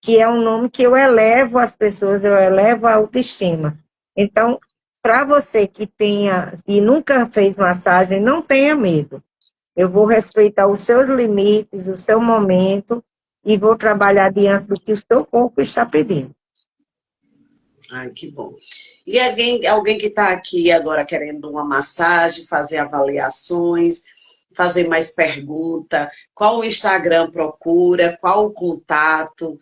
que é um nome que eu elevo as pessoas, eu elevo a autoestima. Então, para você que nunca fez massagem, não tenha medo. Eu vou respeitar os seus limites, o seu momento, e vou trabalhar diante do que o seu corpo está pedindo. Ai, que bom. E alguém que está aqui agora querendo uma massagem, fazer avaliações, fazer mais pergunta, qual o Instagram procura, qual o contato?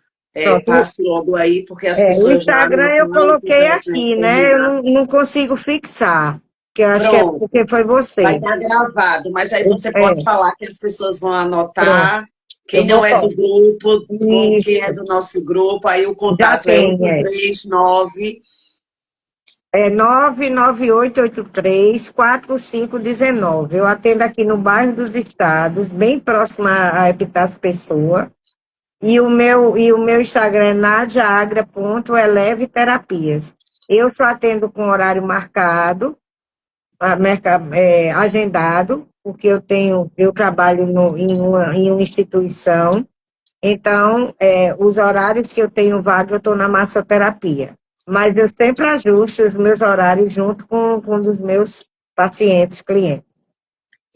Passe logo aí, porque as o pessoas já Instagram eu coloquei aqui, né? Eu não consigo fixar, que eu acho que é porque foi você. Vai estar gravado, mas aí você pode falar que as pessoas vão anotar. Pronto. Quem não é do grupo, quem é do nosso grupo, aí o contato é 139... 99883-4519. Eu atendo aqui no bairro dos Estados, bem próximo a Epitácio Pessoa. E o meu Instagram é nadiaagra.eleve-terapias. Eu só atendo com horário marcado, agendado, porque eu trabalho em uma instituição. Então, os horários que eu tenho vaga, eu estou na massoterapia. Mas eu sempre ajusto os meus horários junto com um dos meus pacientes, clientes.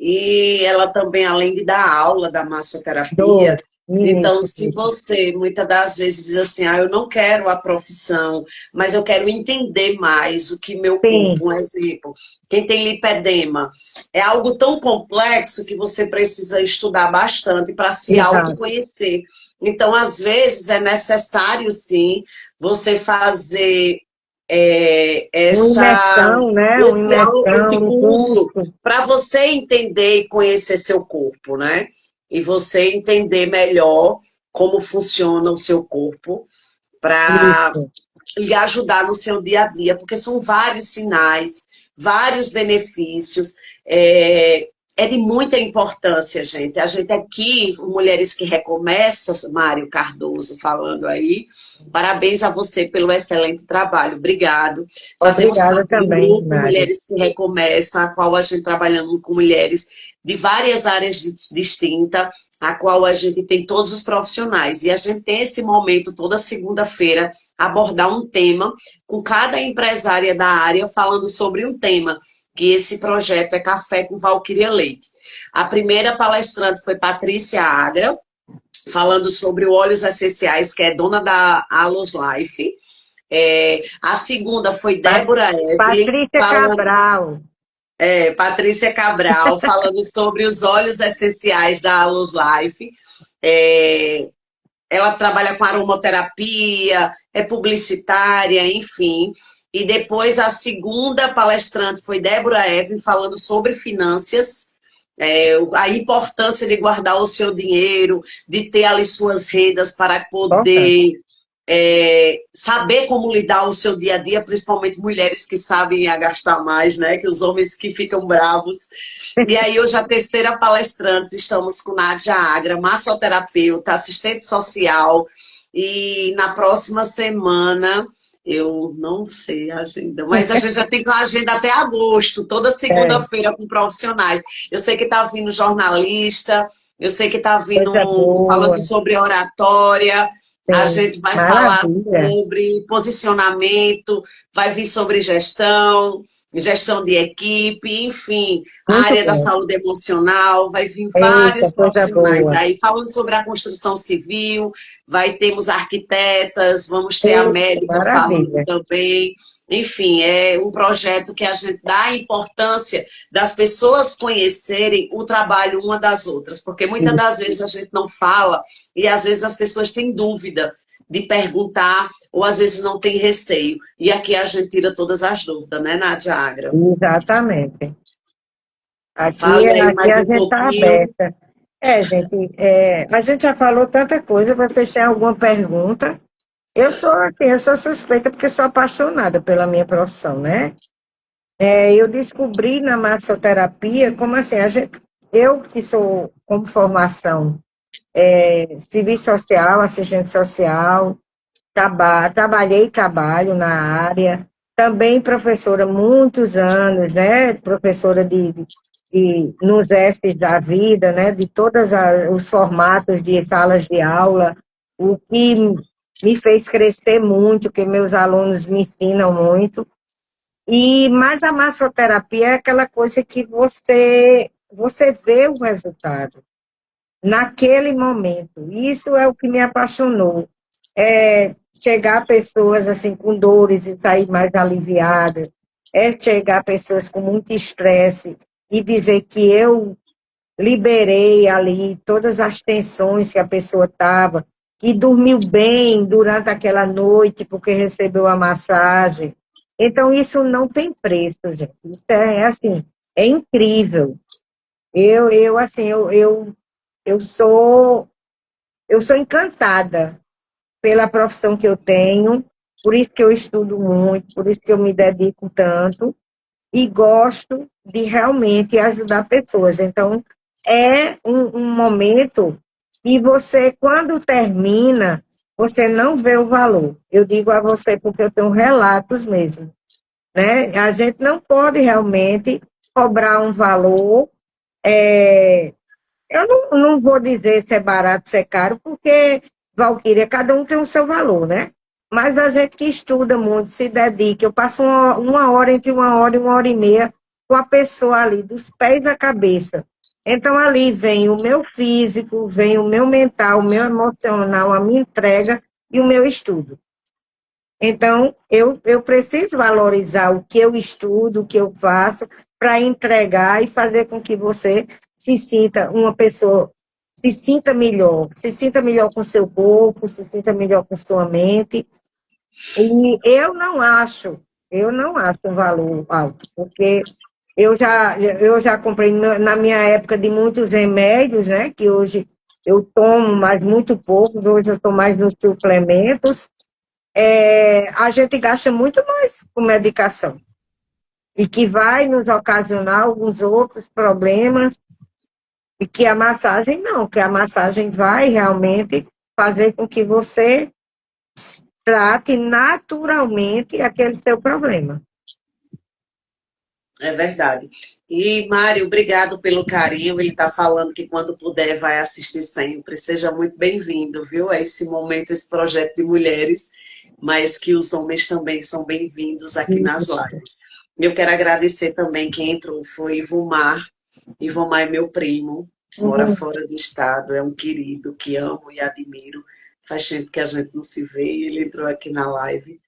E ela também, além de dar aula da massoterapia, então, se você, muitas das vezes, diz assim, eu não quero a profissão, mas eu quero entender mais o que meu corpo, um exemplo, quem tem lipedema, é algo tão complexo que você precisa estudar bastante para se autoconhecer. Então, às vezes, é necessário, sim, você fazer esse curso para você entender e conhecer seu corpo, né? e você entender melhor como funciona o seu corpo para Isso. lhe ajudar no seu dia a dia, porque são vários sinais, vários benefícios. É de muita importância, gente. A gente aqui, Mulheres que Recomeçam, Mário Cardoso falando aí, parabéns a você pelo excelente trabalho. Obrigado. Fazemos Obrigada parte do também, grupo Mário. Mulheres que Recomeçam, a qual a gente trabalhando com mulheres de várias áreas distintas, a qual a gente tem todos os profissionais. E a gente tem esse momento toda segunda-feira, abordar um tema com cada empresária da área falando sobre um tema, que esse projeto é Café com Valquíria Leite. A primeira palestrante foi Patrícia Agra, falando sobre o óleos essenciais, que é dona da Alos Life. A segunda foi Débora Evelyn, Patrícia Cabral. Patrícia Cabral, falando sobre os óleos essenciais da Alos Life. Ela trabalha com aromaterapia, é publicitária, enfim. E depois a segunda palestrante foi Débora Evelyn, falando sobre finanças, a importância de guardar o seu dinheiro, de ter ali suas rendas para poder saber como lidar o seu dia a dia, principalmente mulheres que sabem gastar mais, né? Que os homens que ficam bravos. E aí hoje a terceira palestrante, estamos com Nádia Agra, massoterapeuta, assistente social, e na próxima semana, eu não sei a agenda, mas a gente já tem a agenda até agosto, toda segunda-feira com profissionais. Eu sei que está vindo jornalista, eu sei que está vindo falando sobre oratória. Sim, a gente vai falar sobre posicionamento, vai vir sobre gestão de equipe, enfim, a área da saúde emocional, vai vir vários profissionais aí, falando sobre a construção civil, termos arquitetas, vamos ter a médica falando também. Enfim, é um projeto que a gente dá a importância das pessoas conhecerem o trabalho uma das outras, porque muitas das vezes a gente não fala e às vezes as pessoas têm dúvida de perguntar ou às vezes não tem receio. E aqui a gente tira todas as dúvidas, né, Nádia Agra? Exatamente. Aqui mais a gente está aberta. Gente, a gente já falou tanta coisa, vocês têm alguma pergunta? Eu sou suspeita porque sou apaixonada pela minha profissão, né? Eu descobri na massoterapia, como assim, eu que sou como formação serviço social, assistente social, trabalhei e trabalho na área, também professora muitos anos, né? Professora nos ESPs da vida, né? De todos os formatos de salas de aula, o que me fez crescer muito, que meus alunos me ensinam muito. Mas a massoterapia é aquela coisa que você vê o resultado naquele momento. Isso é o que me apaixonou. Chegar a pessoas assim com dores e sair mais aliviadas. Chegar a pessoas com muito estresse e dizer que eu liberei ali todas as tensões que a pessoa estava e dormiu bem durante aquela noite porque recebeu a massagem. Então, isso não tem preço, gente. Isso assim, é incrível. Eu sou encantada pela profissão que eu tenho, por isso que eu estudo muito, por isso que eu me dedico tanto e gosto de realmente ajudar pessoas. Então, é um momento que você, quando termina, você não vê o valor. Eu digo a você porque eu tenho relatos mesmo, né? A gente não pode realmente cobrar um valor. Eu não vou dizer se é barato, se é caro, porque, Valquíria, cada um tem o seu valor, né? Mas a gente que estuda muito, se dedica, eu passo uma hora, entre uma hora e uma hora e meia, com a pessoa ali, dos pés à cabeça. Então, ali vem o meu físico, vem o meu mental, o meu emocional, a minha entrega e o meu estudo. Então, eu preciso valorizar o que eu estudo, o que eu faço, para entregar e fazer com que você se sinta uma pessoa, se sinta melhor com seu corpo, se sinta melhor com sua mente. E eu não acho um valor alto, porque Eu já comprei na minha época de muitos remédios, né? Que hoje eu tomo, mas muito poucos. Hoje eu estou mais nos suplementos. A gente gasta muito mais com medicação. E que vai nos ocasionar alguns outros problemas. E que a massagem não, que a massagem vai realmente fazer com que você trate naturalmente aquele seu problema. É verdade. E, Mário, obrigado pelo carinho. Ele está falando que quando puder vai assistir sempre. Seja muito bem-vindo, viu? A esse momento, esse projeto de mulheres, mas que os homens também são bem-vindos aqui nas lives. Eu quero agradecer também quem entrou, foi Ivomar. Ivomar é meu primo, mora fora do estado, é um querido que amo e admiro. Faz tempo que a gente não se vê e ele entrou aqui na live.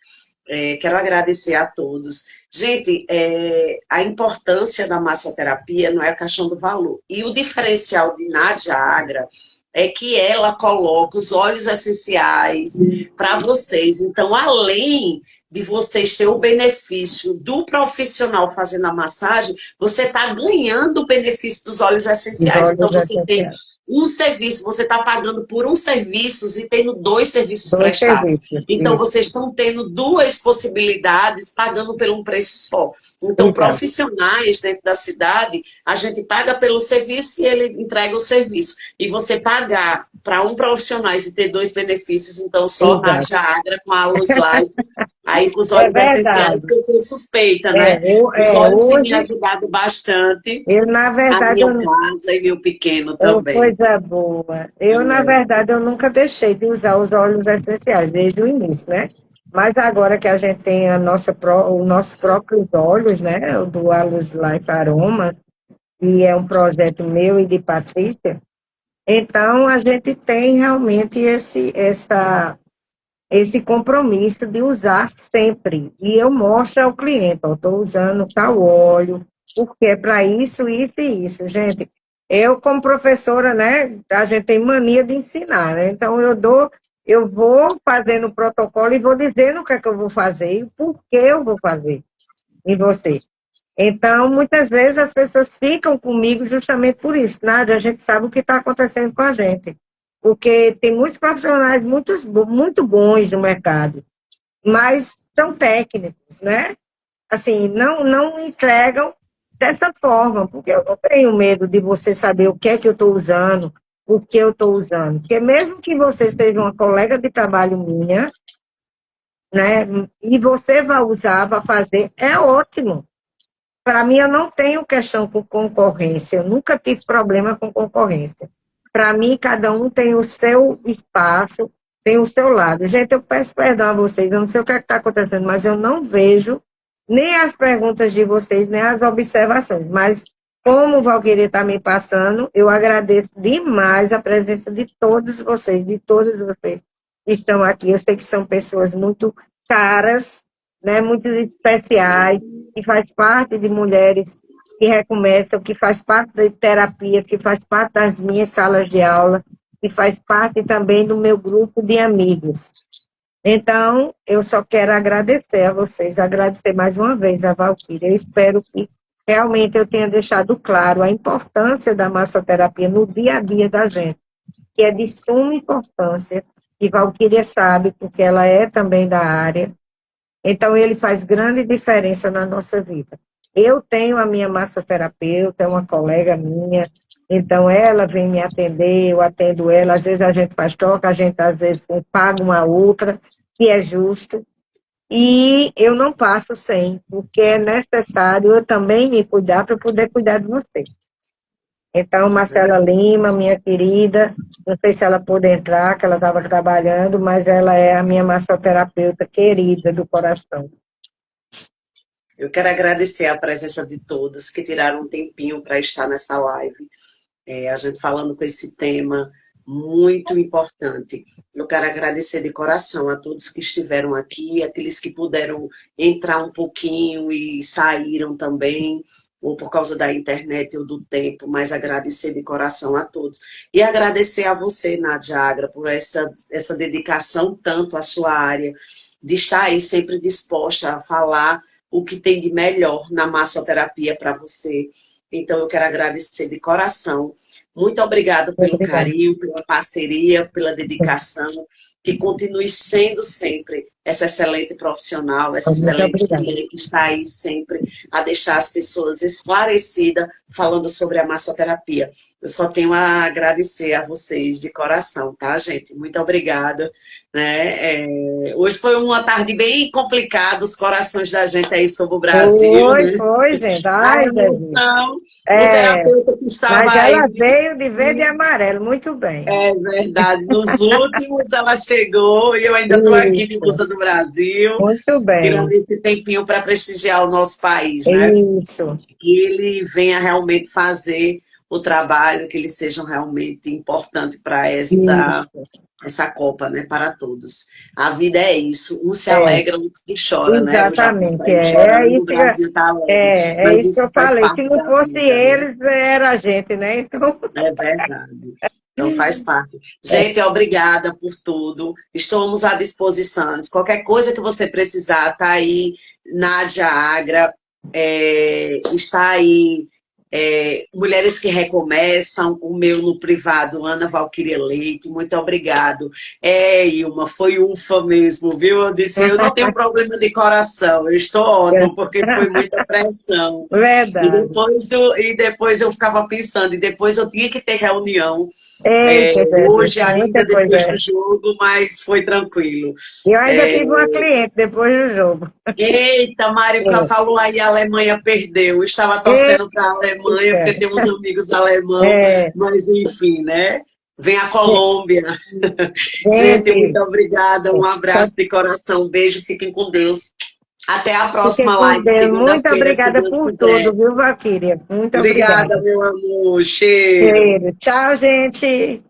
Quero agradecer a todos. Gente, a importância da massoterapia não é a questão do valor. E o diferencial de Nádia Agra é que ela coloca os óleos essenciais para vocês. Então, além de vocês terem o benefício do profissional fazendo a massagem, você está ganhando o benefício dos óleos essenciais. Então, você tem um serviço, você está pagando por um serviço e tendo 2 serviços prestados. Então, vocês estão tendo 2 possibilidades pagando por um preço só. Então, profissionais dentro da cidade, a gente paga pelo serviço e ele entrega o serviço. E você pagar para um profissional e ter 2 benefícios, então só Nádia Agra com a Luz Live, aí com os óleos essenciais, que eu sou suspeita, né? Os óleos têm me ajudado bastante. Na verdade, a minha casa e meu pequeno também. Coisa boa. Na verdade, eu nunca deixei de usar os óleos essenciais, desde o início, né? Mas agora que a gente tem os nossos próprios óleos, né? O do Alus Life Aroma, e é um projeto meu e de Patrícia, então a gente tem realmente esse compromisso de usar sempre. E eu mostro ao cliente, estou usando tal óleo, porque é para isso, isso e isso. Gente, eu como professora, né, a gente tem mania de ensinar, né? Então eu vou fazendo o protocolo e vou dizendo o que é que eu vou fazer e o porquê eu vou fazer em você. Então, muitas vezes as pessoas ficam comigo justamente por isso. Nádia, a gente sabe o que está acontecendo com a gente. Porque tem muitos profissionais muito bons no mercado, mas são técnicos, né? Assim, não entregam dessa forma, porque eu não tenho medo de você saber o que é que eu estou usando, o que eu estou usando. Porque mesmo que você seja uma colega de trabalho minha, né, e você vai usar, vai fazer, é ótimo. Para mim, eu não tenho questão com concorrência, eu nunca tive problema com concorrência. Para mim, cada um tem o seu espaço, tem o seu lado. Gente, eu peço perdão a vocês, eu não sei o que está acontecendo, mas eu não vejo nem as perguntas de vocês, nem as observações. Mas, como o Valquíria está me passando, eu agradeço demais a presença de todos vocês, de todos vocês que estão aqui. Eu sei que são pessoas muito caras, né, muito especiais, que faz parte de mulheres que recomeçam, que faz parte de terapias, que faz parte das minhas salas de aula, que faz parte também do meu grupo de amigos. Então, eu só quero agradecer a vocês, agradecer mais uma vez a Valquíria. Eu espero que realmente eu tenha deixado claro a importância da massoterapia no dia a dia da gente, que é de suma importância, e Valquíria sabe, porque ela é também da área. Então, ele faz grande diferença na nossa vida. Eu tenho a minha massoterapeuta, é uma colega minha, então ela vem me atender, eu atendo ela, às vezes a gente faz troca, a gente às vezes paga uma outra, que é justo, e eu não passo sem, porque é necessário eu também me cuidar para poder cuidar de você. Então, Marcela Lima, minha querida, não sei se ela pôde entrar, que ela estava trabalhando, mas ela é a minha massoterapeuta querida do coração. Eu quero agradecer a presença de todos que tiraram um tempinho para estar nessa live. A gente falando com esse tema muito importante. Eu quero agradecer de coração a todos que estiveram aqui, aqueles que puderam entrar um pouquinho e saíram também, ou por causa da internet ou do tempo, mas agradecer de coração a todos. E agradecer a você, Nádia Agra, por essa dedicação tanto à sua área, de estar aí sempre disposta a falar o que tem de melhor na massoterapia para você. Então, eu quero agradecer de coração. Muito obrigada pelo Obrigada. carinho, pela parceria, pela dedicação. Que continue sendo sempre essa excelente profissional, essa Muito excelente obrigada. mulher que está aí sempre a deixar as pessoas esclarecidas falando sobre a massoterapia. Eu só tenho a agradecer a vocês de coração, tá, gente? Muito obrigada. Né? Hoje foi uma tarde bem complicada, os corações da gente aí sobre o Brasil, né? Foi, gente. A Ai, Jesus. emoção do É, terapeuta que estava mas aí. ela veio de verde e amarelo, muito bem. É verdade. Nos últimos ela chegou e eu ainda estou aqui de Musa do Brasil, Muito bem. tirando esse tempinho para prestigiar o nosso país, né? Isso. Que ele venha realmente fazer o trabalho, que eles sejam realmente importantes para essa Copa, né? Para todos. A vida é isso. Um se alegra, outro que chora, né? O Japão Exatamente. está chorando, o Brasil está alegre. É Mas isso que eu faz falei. parte Se não da fosse vida, né? eles, era a gente, né? Então, É verdade. Então faz parte. Gente, obrigada por tudo. Estamos à disposição. Qualquer coisa que você precisar, tá aí, Nádia Agra, está aí, Mulheres que Recomeçam, o meu no privado, Ana Valquíria Leite, muito obrigado. Ilma, foi ufa mesmo, viu? Eu disse, eu não tenho problema de coração, eu estou ótimo, porque foi muita pressão. verdade. E depois eu ficava pensando, e depois eu tinha que ter reunião. Eita, Hoje ainda muita depois coisa. do jogo, mas foi tranquilo. Eu ainda tive uma cliente depois do jogo. Eita, Mário, que falou aí, a Alemanha perdeu. Eu estava torcendo para a Alemanha, porque tem uns amigos alemãos, mas enfim, né? Vem a Colômbia. Gente, muito obrigada. Um abraço de coração, um beijo, fiquem com Deus. Até a próxima live. Muito obrigada por tudo, viu, Valquíria? Muito obrigada. Obrigada, meu amor. Cheiro. Tchau, gente.